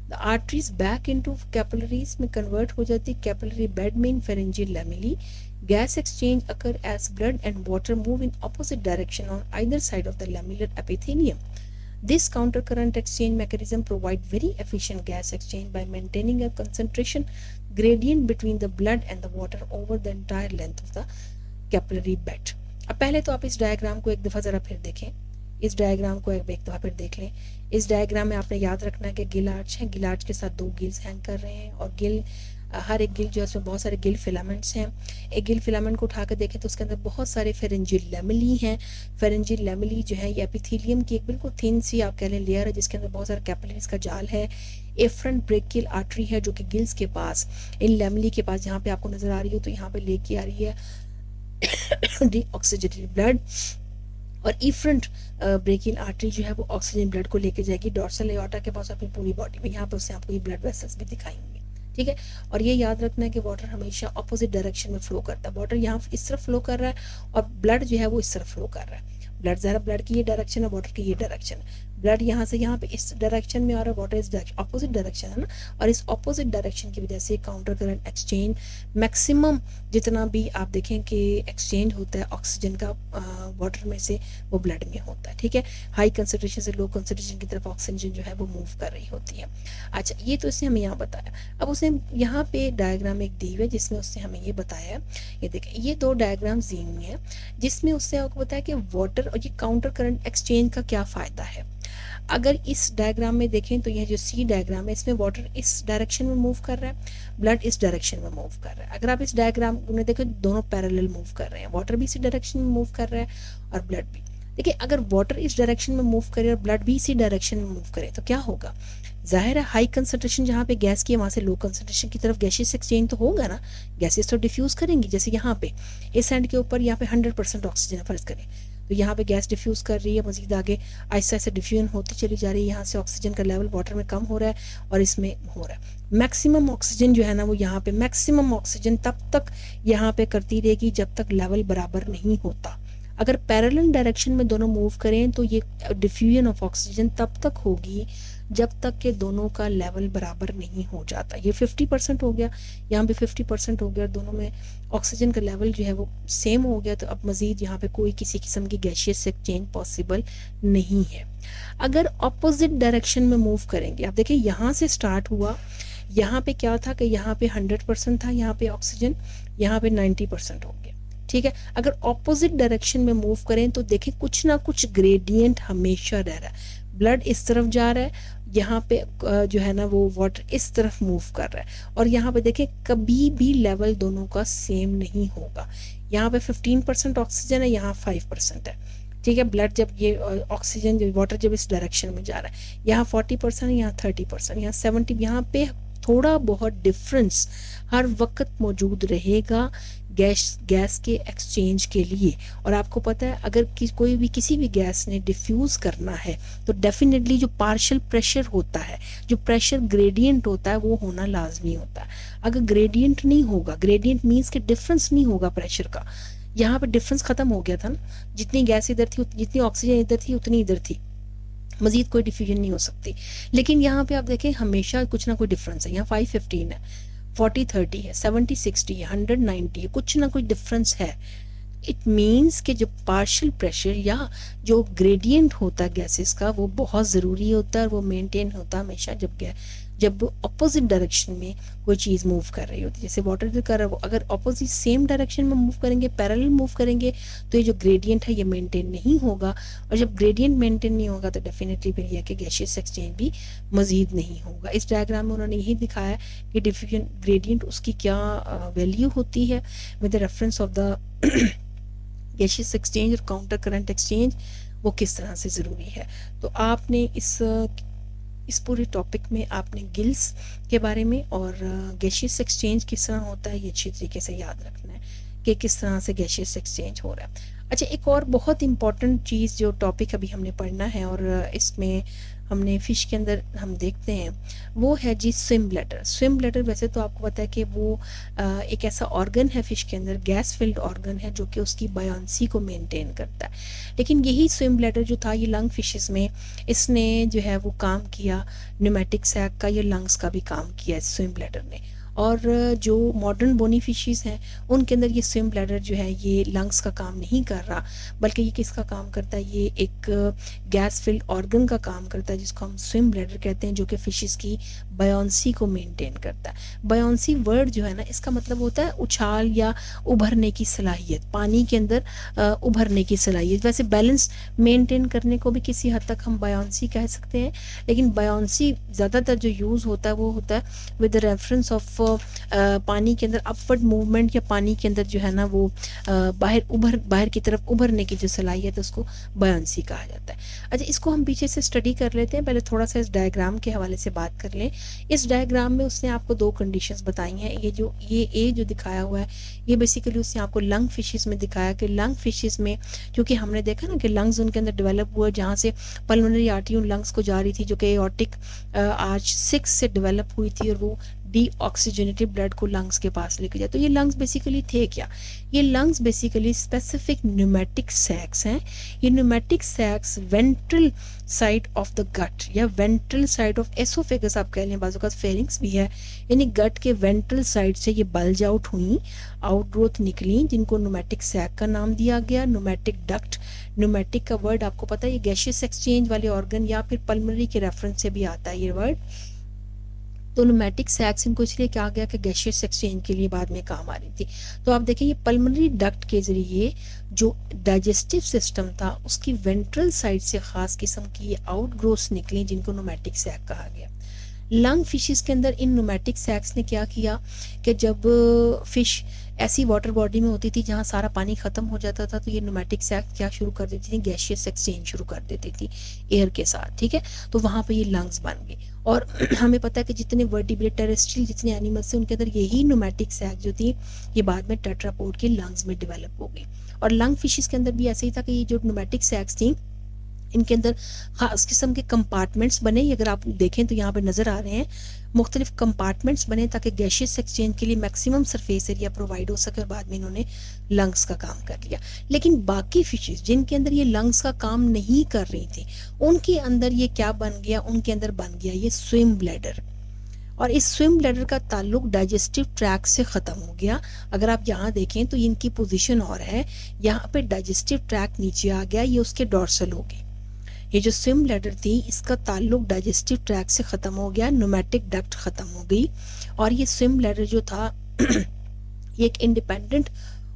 The arteries back into capillaries में कन्वर्ट हो जाती है कैपिलरी बेड में in pharyngeal lamellae. Gas exchange occur as blood and water move in opposite direction on either side of the lamellar epithelium. This countercurrent exchange mechanism provide very efficient gas exchange by maintaining a concentration gradient between the blood and the water over the entire length of the capillary bed. अब पहले तो आप इस डायग्राम को एक दफ़ा ज़रा फिर देखें, इस डायग्राम को एक दफ़ा फिर देख लें. इस डायग्राम में आपने याद रखना है कि गिल आर्च है, गिल आर्च के साथ दो गिल्स हैंग कर रहे हैं और गिल हर एक गिल जो है उसमें बहुत सारे गिल फिलामेंट्स हैं. एक गिल फिलामेंट को उठा कर देखें तो उसके अंदर बहुत सारे फेरेंजियल लैमेली हैं. फेरेंजियल लैमेली जो है ये एपिथेलियम की एक बिल्कुल थिन सी आप कह लें लेयर है जिसके अंदर बहुत सारे कैपिलरीज का जाल है. एफ्रंट ब्रेकियल आर्टरी है जो कि गिल्स के पास इन लैमेली के पास जहाँ पे आपको नजर आ रही हो तो यहाँ पे लेके आ रही है डीऑक्सीजेटेड ब्लड. और इफ्रंट ब्रेकियल आर्टरी जो है वो ऑक्सीजन ब्लड को लेके जाएगी डॉर्सल एओर्टा के पास अपनी पूरी बॉडी में. यहाँ पे उससे आपको ये ब्लड वेसल्स भी दिखाएंगे. ठीक है. और ये याद रखना है कि वाटर हमेशा ऑपोजिट डायरेक्शन में फ्लो करता है. वाटर यहाँ इस तरफ फ्लो कर रहा है और ब्लड जो है वो इस तरफ फ्लो कर रहा है. ब्लड ज़रा ब्लड की ये डायरेक्शन है, वाटर की ये डायरेक्शन है. ब्लड यहाँ से यहाँ पे इस डायरेक्शन में और वाटर इस डायरेक्शन ऑपोजिट डायरेक्शन है ना. और इस ऑपोजिट डायरेक्शन की वजह से काउंटर करंट एक्सचेंज मैक्सिमम जितना भी आप देखें कि एक्सचेंज होता है ऑक्सीजन का वाटर में से वो ब्लड में होता है. ठीक है. हाई कंसंट्रेशन से लो कंसंट्रेशन की तरफ ऑक्सीजन जो है वो मूव कर रही होती है. अच्छा, ये तो इसने हमें यहाँ बताया. अब उसने यहाँ पे डायग्राम एक दी हुई है जिसमें उसने हमें ये बताया है. ये देखें, ये दो डायग्राम दी हुई हैं जिसमें उसने आपको बताया कि वाटर और ये काउंटर करंट एक्सचेंज का क्या फ़ायदा है. अगर इस डायग्राम में देखें तो यह जो सी डायग्राम है इसमें वाटर इस डायरेक्शन में मूव कर रहा है, ब्लड इस डायरेक्शन में मूव कर रहा है. अगर आप इस डायग्राम में देखो दोनों पैरेलल मूव कर रहे हैं, वाटर भी इसी डायरेक्शन में मूव कर रहा है और ब्लड भी. देखिए, अगर वाटर इस डायरेक्शन में मूव करे और ब्लड भी इसी डायरेक्शन में मूव करे तो क्या होगा. जाहिर है हाई कंसंट्रेशन जहाँ पे गैस की है वहाँ से लो कंसंट्रेशन की तरफ गैसेस एक्सचेंज तो होगा ना. गैसेस तो डिफ्यूज करेंगी. जैसे यहाँ पे इस एंड के ऊपर यहाँ पे 100% ऑक्सीजन फर्ज करें तो यहाँ पे गैस डिफ्यूज़ कर रही है, मजीद आगे आहिस्ता आहिस्ता डिफ्यूजन होती चली जा रही है. यहाँ से ऑक्सीजन का लेवल वाटर में कम हो रहा है और इसमें हो रहा है. मैक्सिमम ऑक्सीजन जो है ना वो यहाँ पे मैक्सिमम ऑक्सीजन तब तक यहाँ पे करती रहेगी जब तक लेवल बराबर नहीं होता. अगर पैरेलल डायरेक्शन में दोनों मूव करें तो ये डिफ्यूजन ऑफ ऑक्सीजन तब तक होगी जब तक कि दोनों का लेवल बराबर नहीं हो जाता. ये 50% हो गया, यहाँ पे 50% हो गया, दोनों में ऑक्सीजन का लेवल जो है वो सेम हो गया. तो अब मज़ीद यहाँ पे कोई किसी किस्म की गैशियस एक्सचेंज पॉसिबल नहीं है. अगर ऑपोजिट डायरेक्शन में मूव करेंगे, आप देखिए यहाँ से स्टार्ट हुआ, यहाँ पे क्या था कि यहाँ पे 100% था, यहाँ पे ऑक्सीजन, यहाँ पे 90% हो गया. ठीक है. अगर ऑपोजिट डायरेक्शन में मूव करें तो देखें कुछ ना कुछ ग्रेडियंट हमेशा रह रहा है. ब्लड इस तरफ जा रहा है, यहाँ पे जो है ना वो वाटर इस तरफ मूव कर रहा है और यहाँ पे देखें कभी भी लेवल दोनों का सेम नहीं होगा. यहाँ पे 15% ऑक्सीजन है, यहाँ 5% है. ठीक है. ब्लड जब ये ऑक्सीजन जो वाटर जब इस डायरेक्शन में जा रहा है, यहाँ 40%, यहाँ 30%, यहाँ 70, यहाँ पे थोड़ा बहुत डिफरेंस हर वक्त मौजूद रहेगा गैस के एक्सचेंज के लिए. और आपको पता है अगर कोई भी किसी भी गैस ने डिफ्यूज़ करना है तो डेफिनेटली जो पार्शियल प्रेशर होता है, जो प्रेशर ग्रेडियंट होता है वो होना लाजमी होता है. अगर ग्रेडियंट नहीं होगा, ग्रेडियंट मीन्स कि डिफरेंस नहीं होगा प्रेशर का, यहाँ पे डिफरेंस ख़त्म हो गया था ना. जितनी गैस इधर थी, जितनी ऑक्सीजन इधर थी उतनी इधर थी, मजीद कोई डिफ्यूजन नहीं हो सकती. लेकिन यहाँ पे आप देखें हमेशा कुछ ना कोई डिफरेंस है. यहाँ 515 है, 40-30 है, 70-60 है, 190 है, कुछ ना कुछ डिफरेंस है. इट मीन्स कि जो पार्शियल प्रेशर या जो ग्रेडियंट होता है गैसेस का वो बहुत ज़रूरी होता है और वो मेंटेन होता है हमेशा जब अपोजिट डायरेक्शन में कोई चीज़ मूव कर रही होती है. जैसे वाटर कर रहा है वो अगर अपोजिट सेम डायरेक्शन में मूव करेंगे, पैरेलल मूव करेंगे तो ये जो ग्रेडियंट है ये मेंटेन नहीं होगा. और जब ग्रेडियंट मेंटेन नहीं होगा तो डेफिनेटली फिर यह कि गैशियस एक्सचेंज भी मज़ीद नहीं होगा. इस डायग्राम में उन्होंने यही दिखाया कि डिफ्यूजन ग्रेडियंट उसकी क्या वैल्यू होती है with the reference of the gaseous exchange और काउंटर करंट एक्सचेंज वो किस तरह से ज़रूरी है. तो आपने इस पूरे टॉपिक में आपने गिल्स के बारे में और गैशियस एक्सचेंज किस तरह होता है ये अच्छी तरीके से याद रखना है कि किस तरह से गैशियस एक्सचेंज हो रहा है. अच्छा, एक और बहुत इम्पॉर्टेंट चीज़ जो टॉपिक अभी हमने पढ़ना है और इसमें हमने फ़िश के अंदर हम देखते हैं वो है जी स्विम ब्लैडर। स्विम ब्लैडर वैसे तो आपको पता है कि वो एक ऐसा ऑर्गन है फ़िश के अंदर, गैस फिल्ड ऑर्गन है जो कि उसकी बायोंसी को मेंटेन करता है। लेकिन यही स्विम ब्लैडर जो था ये लंग फिशेस में इसने जो है वो काम किया, न्यूमेटिक सैक का, ये लंग्स का भी काम किया स्विम ब्लैडर ने। और जो मॉडर्न बोनी फिशीज़ हैं उनके अंदर ये स्विम ब्लैडर जो है ये लंग्स का काम नहीं कर रहा, बल्कि ये किसका काम करता है, ये एक गैस फिल्ड ऑर्गन का काम करता है जिसको हम स्विम ब्लैडर कहते हैं, जो कि फिशेस की बायोंसी को मेंटेन करता है। बायोंसी वर्ड जो है ना इसका मतलब होता है उछाल या उभरने की सलाहियत, पानी के अंदर उभरने की सलाहियत। वैसे बैलेंस मेंटेन करने को भी किसी हद तक हम बायोंसी कह सकते हैं, लेकिन बायोंसी ज़्यादातर जो यूज़ होता है वो होता है विद द रेफरेंस ऑफ पानी के अंदर अपवर्ड मूवमेंट, या पानी के अंदर जो है ना वो बाहर की तरफ उभरने की जो सलाहियत है उसको बायोंसी कहा जाता है। अच्छा, इसको हम पीछे से स्टडी कर लेते हैं, पहले थोड़ा सा इस डायग्राम के हवाले से बात कर लें। इस डायग्राम में उसने आपको दो कंडीशंस बताई हैं। ये जो दिखाया हुआ है ये बेसिकली उसने आपको लंग फिशेस में दिखाया कि लंग फिशेस में, क्योंकि हमने देखा ना कि लंग्स उनके अंदर डेवलप हुआ जहाँ से पल्मोनरी आर्टरी उन लंग्स को जा रही थी जो कि एओर्टिक आर्च 6 से डेवलप हुई थी और वो डीऑक्सीजनेटेड ब्लड को लंग्स के पास लेके जाए। तो ये लंग्स बेसिकली थे क्या, ये lungs basically specific pneumatic sacs हैं। ये pneumatic sacs ventral side of the gut या वेंट्रल साइड ऑफ एसोफेगस आप कह लें, बाजू का फेरिंग्स भी है, यानी गट के वेंट्रल साइड से ये बल्ज आउट हुई, आउटग्रोथ निकली, जिनको न्यूमेटिक सैक का नाम दिया गया। न्यूमेटिक डक्ट, न्यूमेटिक का वर्ड आपको पता है ये गैशियस एक्सचेंज वाले ऑर्गन या फिर पल्मोनरी के रेफरेंस से भी आता है ये वर्ड। तो न्यूमेटिक सैक्स इनको इसलिए कहा गया कि गैशियस एक्सचेंज के लिए बाद में काम आ रही थी। तो आप देखें ये पल्मोनरी डक्ट के जरिए जो डाइजेस्टिव सिस्टम था उसकी वेंट्रल साइड से खास किस्म की आउटग्रोथ्स निकली जिनको न्यूमेटिक सैक कहा गया। लंग फिशेस के अंदर इन न्यूमेटिक सैक्स ने क्या किया कि जब फिश ऐसी वाटर बॉडी में होती थी जहाँ सारा पानी खत्म हो जाता था तो ये न्यूमेटिक सैक क्या शुरू कर देती थी, गैशियस एक्सचेंज शुरू कर देती थी एयर के साथ, ठीक है। तो वहाँ पे ये लंग्स बन गए और हमें पता है कि जितने वर्टिब्रेट टेरेस्ट्रियल जितने एनिमल्स थे उनके अंदर यही न्यूमेटिक सैक जो थी ये बाद में टेट्रापोड के लंग्स में डेवलप हो गई। और लंग फिशेस के अंदर भी ऐसे ही था कि ये जो न्यूमेटिक सैक्स थी इनके अंदर खास किस्म के कंपार्टमेंट्स बने। अगर आप देखें तो यहाँ पे नज़र आ रहे हैं मुख्तलिफ कंपार्टमेंट्स बने ताकि गैशियस एक्सचेंज के लिए मैक्सिमम सरफेस एरिया प्रोवाइड हो सके और बाद में इन्होंने लंग्स का काम कर लिया। लेकिन बाकी फिशेस जिनके अंदर ये लंग्स का काम नहीं कर रही थी उनके अंदर ये क्या बन गया, उनके अंदर बन गया ये स्विम ब्लैडर। और इस स्विम ब्लैडर का ताल्लुक डाइजेस्टिव ट्रैक से ख़त्म हो गया। अगर आप यहाँ देखें तो इनकी पोजीशन और है, यहाँ पे डाइजेस्टिव ट्रैक नीचे आ गया, ये उसके डॉर्सल हो गए। ये जो स्विम ब्लैडर थी इसका ताल्लुक डाइजेस्टिव ट्रैक से ख़त्म हो गया, न्यूमेटिक डक्ट ख़त्म हो गई और ये स्विम ब्लैडर जो था ये एक इंडिपेंडेंट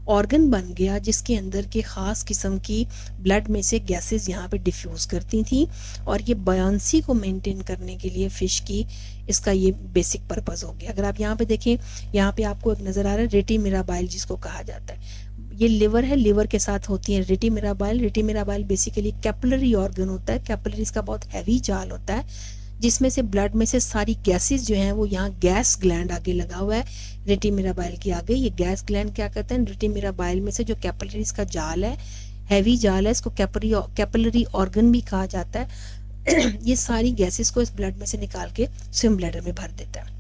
ऑर्गन बन गया जिसके अंदर के ख़ास किस्म की ब्लड में से गैसेस यहाँ पे डिफ्यूज़ करती थी और ये बायोंसी को मेंटेन करने के लिए फ़िश की इसका ये बेसिक पर्पज़ हो गया। अगर आप यहाँ पे देखें, यहाँ पे आपको एक नज़र आ रहा है रेटी मिराबाइल जिसको कहा जाता है। ये लिवर है, लिवर के साथ होती है रेटी मिराबाइल। रेटी मिराबाइल बेसिकली कैपिलरी ऑर्गन होता है, कैपिलरीज का बहुत हैवी जाल होता है जिसमें से ब्लड में से सारी गैसेस जो हैं वो यहाँ गैस ग्लैंड आगे लगा हुआ है रेटी मिराबाइल के आगे। ये गैस ग्लैंड क्या करते हैं, रेटी मिराबाइल में से जो कैपिलरीज का जाल है, हैवी जाल है, इसको कैपिलरी ऑर्गन भी कहा जाता है ये सारी गैसेस को इस ब्लड में से निकाल के स्विम ब्लैडर में भर देता है,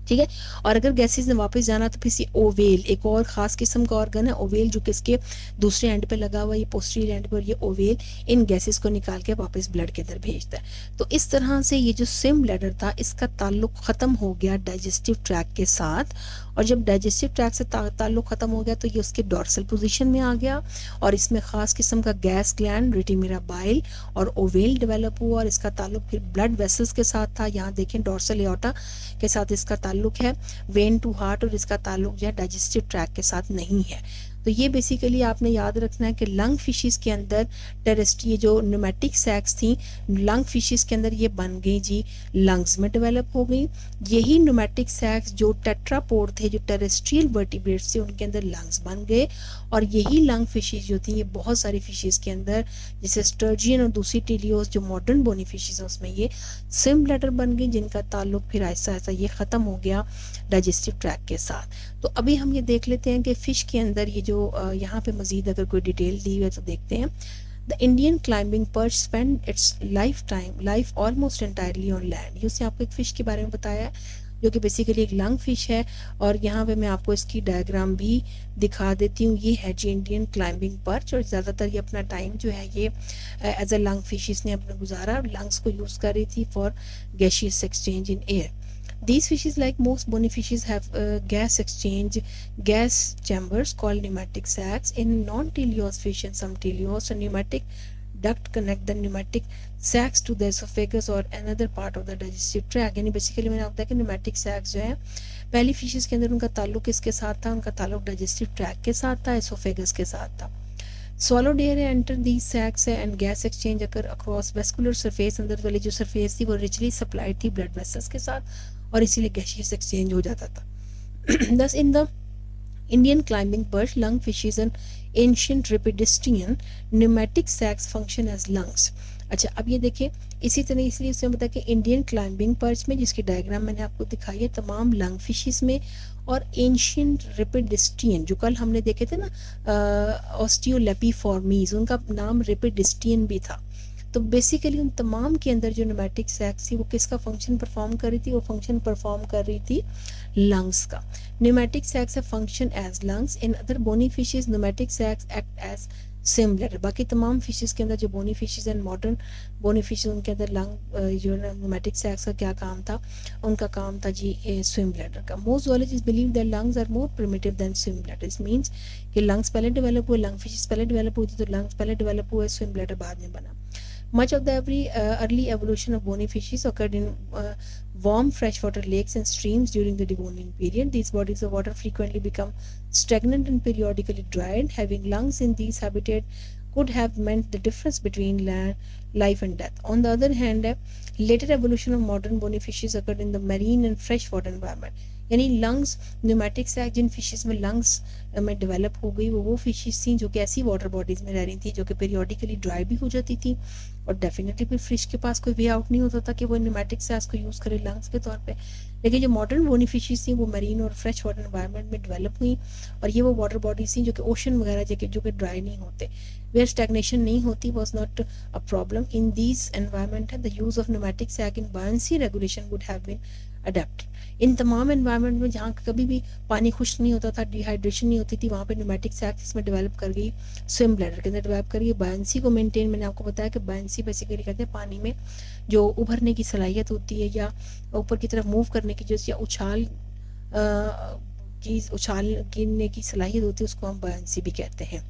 ठीक है। और अगर गैसेस ने वापस जाना तो फिर ओवेल, एक और ख़ास किस्म का ऑर्गन है ओवेल जो कि इसके दूसरे एंड पे लगा हुआ है, ये पोस्टीरियर एंड पर, ये ओवेल इन गैसेस को निकाल के वापस ब्लड के अंदर भेजता है। तो इस तरह से ये जो स्विम ब्लैडर था इसका ताल्लुक ख़त्म हो गया डाइजेस्टिव ट्रैक के साथ और जब डाइजेस्टिव ट्रैक से ताल्लुक ख़त्म हो गया तो ये उसके डॉर्सल पोजीशन में आ गया और इसमें ख़ास किस्म का गैस ग्लैंड रेटी मिराबाइल और ओवेल डेवलप हुआ और इसका ताल्लुक फिर ब्लड वेसल्स के साथ था। यहाँ देखें डॉर्सल एओर्टा के साथ इसका ताल्लुक है, वेन टू हार्ट, और इसका ताल्लुक जो है डाइजेस्टिव ट्रैक के साथ नहीं है। तो ये बेसिकली आपने याद रखना है कि लंग फिशेस के अंदर ये जो न्यूमेटिक सैक्स थी लंग फिशेस के अंदर ये बन गई जी, लंग्स में डेवलप हो गई। यही न्यूमेटिक सैक्स जो टेट्रापोड थे, जो टेरेस्ट्रियल वर्टिब्रेट्स थे, उनके अंदर लंग्स बन गए और यही लंग फिशेस जो थी ये बहुत सारी फिशेस के अंदर जैसे स्टर्जियन और दूसरी टिलियोस जो मॉडर्न बोनी फिशेस हैं उसमें ये स्विम ब्लैडर बन गई जिनका ताल्लुक फिर ऐसा ऐसा ये ख़त्म हो गया डाइजेस्टिव ट्रैक के साथ। तो अभी हम ये देख लेते हैं कि फ़िश के अंदर ये जो जो यहाँ पे मज़ीद अगर कोई डिटेल दी हुई है तो देखते हैं। The Indian climbing perch spend it's life almost entirely on land. ये उसने आपको एक फ़िश के बारे में बताया है जो कि बेसिकली एक लंग फिश है, और यहाँ पे मैं आपको इसकी डायग्राम भी दिखा देती हूँ। ये है जी इंडियन क्लाइंबिंग पर्च, और ज़्यादातर ये अपना टाइम जो है ये एज अ लंग फिश इसने अपना गुजारा, लंग्स को यूज़ कर रही थी for gaseous exchange in air. These fishes, like most bony fishes, have gas chambers called pneumatic sacs. In non-teleost fish and some teleost, a pneumatic duct connect the pneumatic sacs to the esophagus or another part of the digestive tract. यानी बेसिकली मैंने आपको बताया कि pneumatic sacs जो है पहली फिशेस के अंदर उनका ताल्लुक किसके साथ था, उनका ताल्लुक डाइजेस्टिव ट्रैक के साथ था, एसोफेगस के साथ था। Swallowed air enter these sacs and gas exchange occur across vascular surface। अंदर वाली जो सरफेस थी वो रिचली सप्लाइड थी ब्लड वेसल्स के साथ, और इसीलिए गैशियस एक्सचेंज हो जाता था। Thus in the Indian climbing perch, lungfishes and ancient Rhipidistian pneumatic sacs function as lungs। अच्छा, अब ये देखिए इसी तरह, इसलिए उसने बताया कि इंडियन क्लाइंबिंग पर्च में, जिसकी डायग्राम मैंने आपको दिखाई है, तमाम लंग फिशेस में और एंशियंट रिपिडिस्टियन जो कल हमने देखे थे ना, ऑस्टियोलेपिफॉर्मीज, उनका नाम रिपिडिस्टियन भी था। तो बेसिकली उन तमाम के अंदर जो न्यूमेटिक सैक्स थी वो किसका फंक्शन परफॉर्म कर रही थी, वो फंक्शन परफॉर्म कर रही थी लंग्स का। Pneumatic sacs function as lungs. In other bony fishes pneumatic sacs act as swim bladder. बाकी तमाम फिशेस के अंदर जो bony fishes and modern bony fishes, उनके अंदर लंग जो न्यूमेटिक सैक्स का क्या काम था, उनका काम था जी स्विम ब्लैडर का। Most zoologists believe that lungs are more primitive than swim bladder. It means कि लंग्स पहले डेवलप हुए, लंग फिशेस पहले डेवलप हुई थी, तो लंग्स पहले डेवलप हुए, स्विम ब्लैडर बाद में बना। Much of the early evolution of bony fishes occurred in warm freshwater lakes and streams during the Devonian period. These bodies of water frequently become stagnant and periodically dried. Having lungs in these habitats could have meant the difference between life and death. On the other hand, later evolution of modern bony fishes occurred in the marine and freshwater environment. यानी लंग्स न्यूमेटिक सैक जिन फिशेस में लंग्स में डेवलप हो गई वो फिशेस थी जो कि ऐसी वाटर बॉडीज में रह रही थी जो कि पीरियोडिकली ड्राई भी हो जाती थी, और डेफिनेटली फिर फिश के पास कोई वे आउट नहीं होता था कि वो न्यूमेटिक सैक्स को यूज़ करे लंग्स के तौर पे। लेकिन जो मॉडर्न बोनी फिशेस थी वो मरीन और फ्रेश वाटर एनवायरनमेंट में डेवलप हुई, और ये वो वाटर बॉडीज थी जो कि ओशन वगैरह जो कि ड्राई नहीं होते, वेयर स्टैग्नेशन नहीं होती, was not a problem in these environment. The use of pneumatic sac in buoyancy regulation would have been adept. इन तमाम एनवायरनमेंट में जहाँ कभी भी पानी खुश्क नहीं होता था, डिहाइड्रेशन नहीं होती थी, वहाँ पे न्यूमेटिक सैक्स इसमें डेवलप कर गई, स्विम ब्लैडर के अंदर डेवलप कर गई। बायंसी को मेंटेन, मैंने आपको बताया कि बायंसी बेसिकली कहते हैं पानी में जो उभरने की सलाहियत होती है या ऊपर की तरफ मूव करने की, जो या उछाल गिरने की सलाहियत होती है, उसको हम बायंसी भी कहते हैं।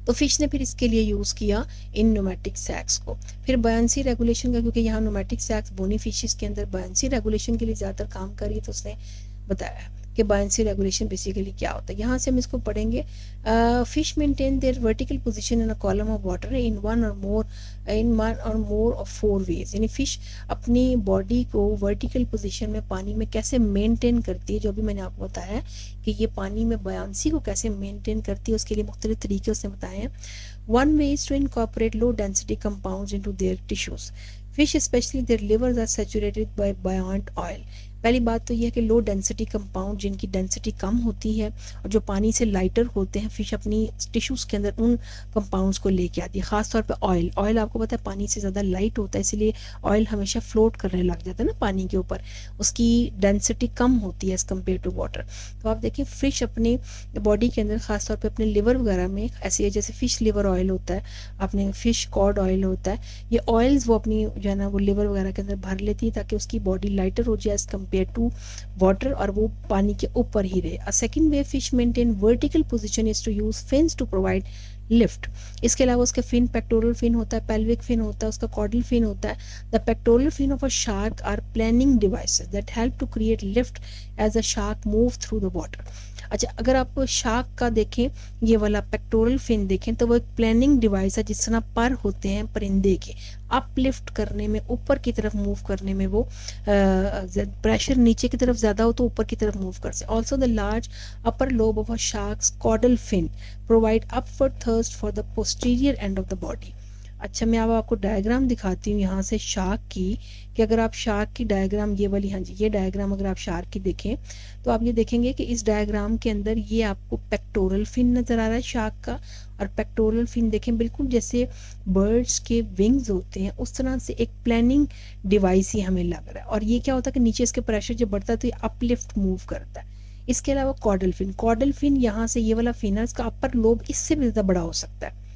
तो फिश ने फिर इसके लिए यूज़ किया इन न्यूमेटिक सैक्स को। फिर बायंसी रेगुलेशन का, क्योंकि यहाँ न्यूमेटिक सैक्स बोनी फिशेस के अंदर बायंसी रेगुलेशन के लिए ज़्यादातर काम कर रही है, तो उसने बताया कि बायंसी रेगुलेशन बेसिकली क्या होता है। यहाँ से हम इसको पढ़ेंगे। Fish maintain their vertical position in a column of water in one और मोर ऑफ 4 वेज। यानी फिश अपनी बॉडी को वर्टिकल पोजीशन में पानी में कैसे मेंटेन करती है, जो भी मैंने आपको बताया कि ये पानी में बायंसी को कैसे मेंटेन करती है, उसके लिए मुख्तलिफ तरीके उसने बताए हैं। One way is to incorporate low density compounds into their tissues. Fish specially their livers are saturated by buoyant oil. पहली बात तो यह है कि लो डेंसिटी कंपाउंड, जिनकी डेंसिटी कम होती है और जो पानी से लाइटर होते हैं, फिश अपनी टिश्यूज़ के अंदर उन कंपाउंड्स को लेके आती है। ख़ासतौर पे ऑयल आपको पता है पानी से ज़्यादा लाइट होता है, इसलिए ऑयल हमेशा फ्लोट करने लग जाता है ना पानी के ऊपर, उसकी डेंसिटी कम होती है एज़ कम्पेयर टू वाटर। तो आप देखिए फिश अपनी बॉडी के अंदर ख़ासतौर पर अपने लिवर वगैरह में ऐसी है, जैसे फ़िश लिवर ऑयल होता है, अपने फ़िश कॉड ऑयल होता है, ये ऑयल्स वो अपनी जो है ना वो लिवर वगैरह के अंदर भर लेती है ताकि उसकी बॉडी लाइटर हो जाए एज़ कम्पेयर टू वाटर, और वो पानी के ऊपर ही रहे। A second way fish maintain vertical position is to use fins to provide lift. इसके अलावा उसका फिन पेक्टोरल फिन होता है, पेल्विक फिन होता है, उसका कॉर्डल फिन होता है। The pectoral fin of a shark are planing devices that help to create lift as a shark move through the water. अच्छा, अगर आप शार्क का देखें, ये वाला पेक्टोरल फिन देखें, तो वो एक प्लानिंग डिवाइस है जिस तरह पर होते हैं परिंदे के, अपलिफ्ट करने में, ऊपर की तरफ मूव करने में, वो प्रेशर नीचे की तरफ ज़्यादा हो तो ऊपर की तरफ मूव कर सकते। Also the large upper lobe of a shark's caudal fin provide upward thrust for the posterior end of the body. अच्छा, मैं अब आपको डायग्राम दिखाती हूँ यहाँ से शार्क की, कि अगर आप शार्क की डायग्राम ये वाली, हाँ जी ये डायग्राम अगर आप शार्क की देखें तो आप ये देखेंगे कि इस डायग्राम के अंदर ये आपको पेक्टोरल फिन नज़र आ रहा है शार्क का। और पेक्टोरल फिन देखें बिल्कुल जैसे बर्ड्स के विंग्स होते हैं उस तरह से एक प्लानिंग डिवाइस ही हमें लग रहा है। और ये क्या होता है कि नीचे इसके प्रेशर जब बढ़ता है तो ये अपलिफ्ट मूव करता है। इसके अलावा कॉर्डल फिन यहाँ से ये वाला फिन है, इसका अपर लोब इससे भी ज़्यादा बड़ा हो सकता है।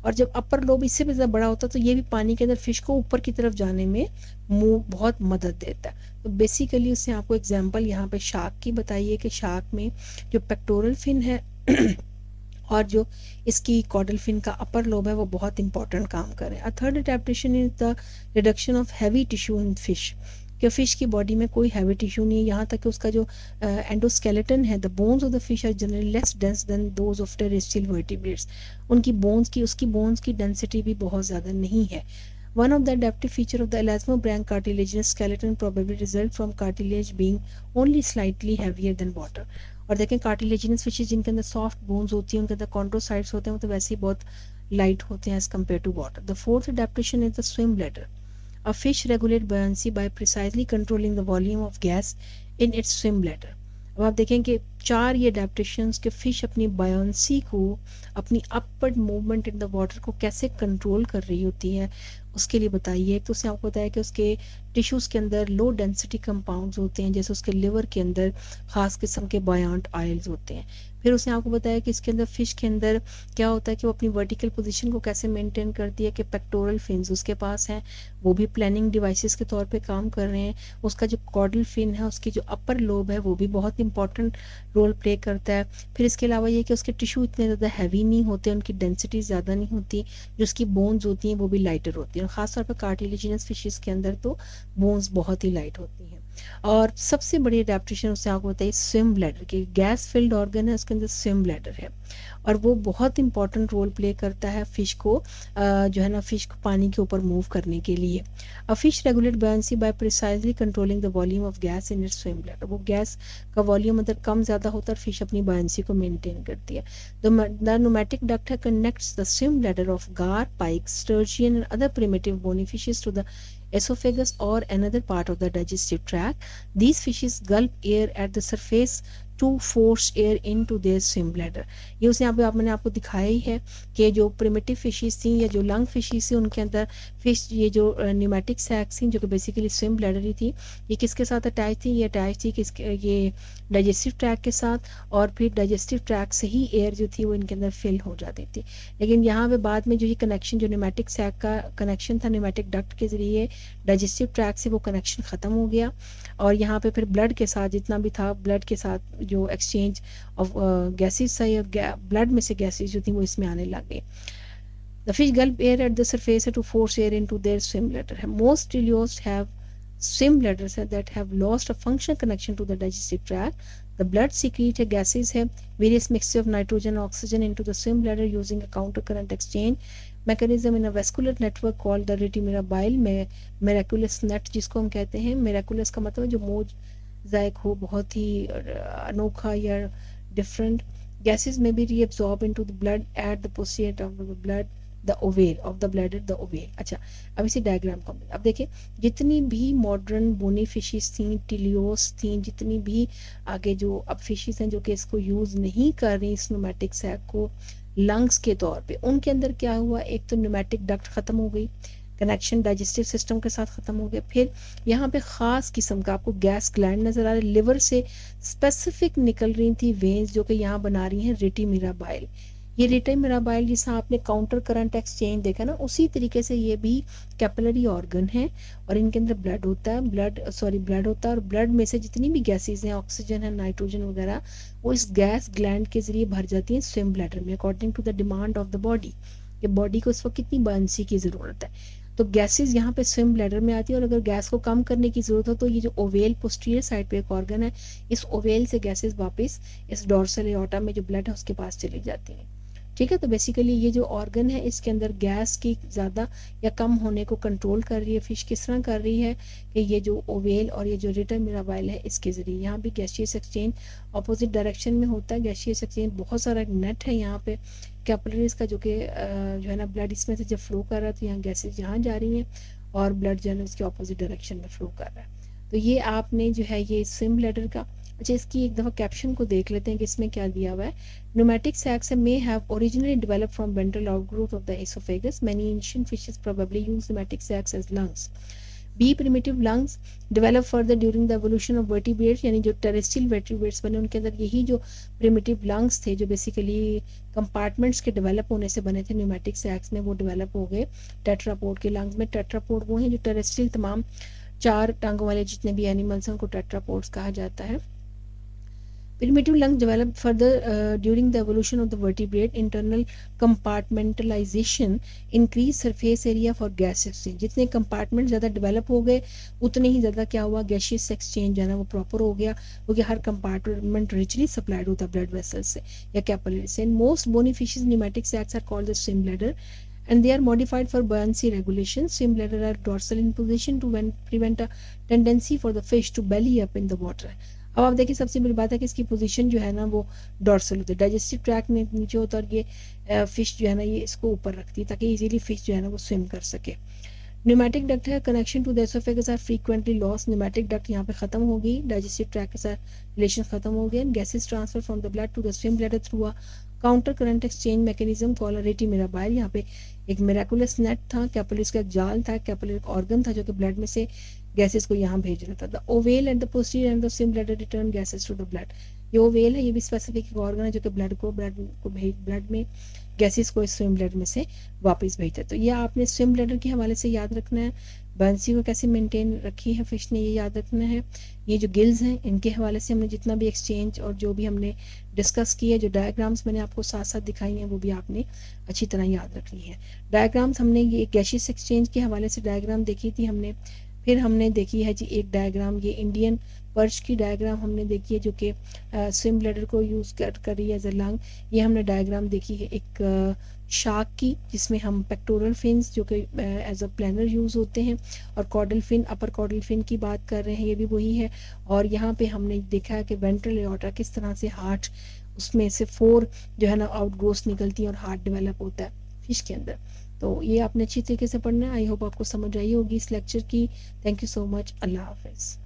और जब अपर लोब इससे भी ज़्यादा बड़ा होता है तो ये भी पानी के अंदर फिश को ऊपर की तरफ जाने में बहुत मदद देता है। तो बेसिकली उससे आपको एग्जांपल यहाँ पे शार्क की बताइए कि शार्क में जो पेक्टोरल फिन है और जो इसकी कॉर्डल फिन का अपर लोब है वो बहुत इंपॉर्टेंट काम कर रहे हैं। Third adaptation is the reduction of heavy tissue in fish, कि फिश की बॉडी में कोई हैवी टिश्यू नहीं है, यहाँ तक कि उसका जो एंडोस्केलेटन है, the bones of the fish are generally less dense than those of terrestrial vertebrates, उनकी उसकी बोन्स की डेंसिटी भी बहुत ज़्यादा नहीं है। One of the adaptive feature of the elasmobranch cartilaginous skeleton probably result from cartilage being only slightly heavier than water। और देखें कार्टिलेजिनस फिशेज जिनके अंदर सॉफ्ट बोन्स होती हैं, उनके अंदर कॉन्ड्रोसाइट्स होते हैं, वो तो वैसे ही बहुत लाइट होते हैं as compare to water. The fourth adaptation is the swim bladder. A fish regulate buoyancy by precisely controlling the volume of gas in its swim bladder। अब आप देखें कि 4 ये अडेप्टेशंस के फिश अपनी बायोंसी को, अपनी upward movement in the water को कैसे कंट्रोल कर रही होती है उसके लिए बताइए। एक तो उसने आपको बताया कि उसके टिश्यूज़ के अंदर लो डेंसिटी कंपाउंड्स होते हैं, जैसे उसके लिवर के अंदर ख़ास किस्म के बायंट ऑयल्स होते हैं। फिर उसने आपको बताया कि इसके अंदर फिश के अंदर क्या होता है कि वो अपनी वर्टिकल पोजीशन को कैसे मेंटेन करती है, कि पेक्टोरल फिन्स उसके पास हैं, वो भी प्लानिंग डिवाइसेस के तौर पे काम कर रहे हैं। उसका जो कॉर्डल फिन है, उसकी जो अपर लोब है वो भी बहुत इंपॉर्टेंट रोल प्ले करता है। फिर इसके अलावा ये कि उसके टिश्यू इतने ज़्यादा हैवी नहीं होते, उनकी डेंसिटी ज़्यादा नहीं होती, जो उसकी बोन्स होती हैं वो भी लाइटर होती हैं। और ख़ासतौर पर कार्टिलेजिनस फिशेस के अंदर तो बोन्स बहुत ही लाइट होती हैं। और सबसे बड़ी अडेप्टेशन उससे आपको बताइए स्विम ब्लैडर की, गैस फिल्ड ऑर्गन है उसके अंदर स्विम ब्लैडर है, और वो बहुत इंपॉर्टेंट रोल प्ले करता है फिश को जो है ना फिश को पानी के ऊपर मूव करने के लिए। A fish regulate buoyancy by precisely controlling the volume of gas in its swim bladder. वो गैस का वॉल्यूम अगर कम ज़्यादा होता है और फिश अपनी बायोंसी को मेंटेन करती है। The pneumatic duct connects the swim bladder of gar, pike, sturgeon and other primitive bony fishes to the esophagus or another part of the digestive tract। These fishes gulp air at the surface to force air into their swim bladder। ये उसने मैंने आपको दिखाया ही है कि जो प्रिमिटिव फिशेस थी या जो लंग फिशेस थी उनके अंदर फिश ये जो न्यूमेटिक सैक्स थी जो कि बेसिकली स्विम ब्लैडर ही थी, ये किसके साथ अटैच थी, ये अटैच थी किसके, ये डाइजेस्टिव ट्रैक के साथ, और फिर डाइजेस्टिव ट्रैक से ही एयर जो थी वो इनके अंदर फिल हो जाती थी। लेकिन यहाँ पे बाद में जो ये कनेक्शन, जो न्यूमेटिक सैक का कनेक्शन था न्यूमेटिक डक्ट के जरिए डाइजेस्टिव ट्रैक से, वो कनेक्शन ख़त्म हो गया, और यहाँ पे फिर ब्लड के साथ जितना भी था, ब्लड के साथ जो एक्सचेंज ऑफ गैसेस था या ब्लड में से गैसेस जो थी वो इसमें आने लग गई। The fish gulp air at the surface to force air into their swim bladder। Most teleosts have swim bladders that have lost a functional connection to the digestive tract। The blood secrete gases have various mixture of nitrogen and oxygen into the swim bladder using a counter current exchange mechanism in a vascular network called the retromirabile miraculous net, जिसको हम कहते हैं, miraculous का मतलब जो मोजाइक हो, बहुत ही अनोखा या different. gases may be reabsorbed into the blood at the posterior of the blood the oval of the bladder, the oval. अच्छा, अब इसी डायग्राम को अब देखिए, जितनी भी मॉडर्न बोनी फिशेस थी, टिलियोस थी, जितनी भी आगे जो अब फिशेस हैं जो कि इसको यूज़ नहीं कर रही इस न्यूमेटिक सैक को लंग्स के तौर पे, उनके अंदर क्या हुआ, एक तो न्यूमेटिक डक्ट ख़त्म हो गई, कनेक्शन डाइजेस्टिव सिस्टम के साथ ख़त्म हो गया। फिर यहाँ पे ख़ास किस्म का आपको गैस ग्लैंड नज़र आ रहा है, लिवर से स्पेसिफिक निकल रही थी वेन्स जो कि यहाँ बना रही हैं रेटिमिराबाइल। ये रेटिमिराबाइल जिसका आपने काउंटर करंट एक्सचेंज देखा ना, उसी तरीके से ये भी कैपिलरी ऑर्गन है, और इनके अंदर ब्लड होता है, ब्लड होता है, और ब्लड में से जितनी भी गैसेज हैं, ऑक्सीजन है, नाइट्रोजन वगैरह, वो इस गैस ग्लैंड के जरिए भर जाती हैं स्विम ब्लैडर में according to the demand of the body, कि बॉडी को इस वक्त कितनी बायंसी की ज़रूरत है। तो गैसेस यहाँ पे स्विम ब्लैडर में आती है, और अगर गैस को कम करने की ज़रूरत हो तो ये जो ओवेल पोस्टीरियर साइड पे एक ऑर्गन है, इस ओवेल से गैसेस वापस इस डोर्सल एओर्टा में जो ब्लड है उसके पास चली जाती हैं। ठीक है। तो बेसिकली ये जो ऑर्गन है इसके अंदर गैस की ज़्यादा या कम होने को कंट्रोल कर रही है। फिश किस तरह कर रही है कि ये जो ओवेल और ये जो रिटर मिराबाइल है इसके ज़रिए, यहाँ भी गैसियस एक्सचेंज अपोजिट डायरेक्शन में होता है। गैसियस एक्सचेंज बहुत सारा नेट है यहाँ पे कैपिलरीज का, जो कि जो है ना ब्लड इसमें से जब फ्लो कर रहा है तो यहाँ गैसेज यहाँ जा रही हैं और ब्लड जो है ना उसके अपोजिट डायरेक्शन में फ्लो कर रहा है। तो ये आपने जो है ये स्विम ब्लैडर का, अच्छा इसकी एक दफ़ा कैप्शन को देख लेते हैं कि इसमें क्या दिया हुआ है। Pneumatic sacs may have originally developed from ventral outgrowth of the esophagus. Many ancient fishes probably use pneumatic sacs as lungs. B. Primitive lungs develop further during the evolution of vertebrates, यानी जो टेरेस्ट्रियल वर्टिब्रेट्स बने उनके अंदर यही जो प्रिमिटिव लंग्स थे जो बेसिकली कंपार्टमेंट्स के डेवलप होने से बने थे न्यूमेटिक सैक्स में, वो डेवलप हो गए टेट्रापोड के लंग्स में। टेट्रापोड वो हैं जो टेरेस्ट्रियल तमाम 4 टांगों वाले जितने भी एनिमल्स हैं उनको टेट्रापोड्स कहा जाता है। Primitive lungs developed further during the evolution of the vertebrate. Internal compartmentalization increased surface area for gas exchange. जितने कंपार्टमेंट ज़्यादा डेवलप हो गए उतने ही ज़्यादा क्या हुआ, गैशियस एक्सचेंज जो है ना वो प्रॉपर हो गया, क्योंकि हर कंपार्टमेंट रिचली सप्लाइड होता है ब्लड वेसल्स से या कैपिलरी से। Most bony fishes pneumatic sacs are called the swim bladder and they are modified for buoyancy regulation. Swim bladder are dorsal in position to prevent a tendency for the fish to belly up in the water. अब आप देखिए सबसे बड़ी बात है कि इसकी पोजीशन जो है ना वो डॉर्सल होती है, डाइजेस्टिव ट्रैक में नीचे होता है और ये फिश जो है ना ये इसको ऊपर रखती है ताकि इजीली फिश जो है ना वो स्विम कर सके। न्यूमेटिक डक्ट है, connection to the oesophagus are frequently lost. Pneumatic duct यहाँ पे खत्म हो गई, डाइजेस्टिव ट्रैक के साथ रिलेशन खत्म हो गए। Gases transfer from the blood to the swim bladder through a counter current exchange mechanism called rete mirabile. यहाँ पे एक मिराकुलस नेट था, कैपिलरीज का एक जाल था, कैपिलरी ऑर्गन था जो कि ब्लड में से गैसेस को यहाँ भेज रहा था। The oval at the posterior end the swim bladder return gases to the blood. ये ओवेल है, ये भी स्पेसिफिक एक ऑर्गन है जो कि ब्लड में गैसेस को इस स्विम ब्लैडर में से वापस भेजता है। तो ये आपने स्विम ब्लैडर के हवाले से याद रखना है। बंसी को कैसे मेंटेन रखी है फिश ने ये याद रखना है। ये जो गिल्स हैं इनके हवाले से हमने जितना भी एक्सचेंज और जो भी हमने डिस्कस किया, जो डायग्राम्स मैंने आपको साथ साथ दिखाई हैं वो भी आपने अच्छी तरह याद रखनी है। डायग्राम्स हमने ये गैशियस एक्सचेंज के हवाले से डायग्राम देखी थी हमने, फिर हमने देखी है जी एक डायग्राम, ये इंडियन पर्च की डायग्राम हमने देखी है जो कि स्विम ब्लैडर को यूज़ कर रही है एज अ लंग। ये हमने डायग्राम देखी है एक शार्क की जिसमें हम पेक्टोरल फिन्स जो कि एज अ प्लानर यूज़ होते हैं और कॉर्डल फिन, अपर कॉर्डल फिन की बात कर रहे हैं, ये भी वही है। और यहाँ पे हमने देखा है कि वेंट्रल एओर्टा किस तरह से हार्ट, उसमें से 4 जो है ना आउटग्रोथ निकलती है और हार्ट डेवलप होता है फिश के अंदर। तो ये आपने अच्छी तरीके से पढ़ना है। आई होप आपको समझ आई होगी इस लेक्चर की। Thank you so much. Allah हाफिज़।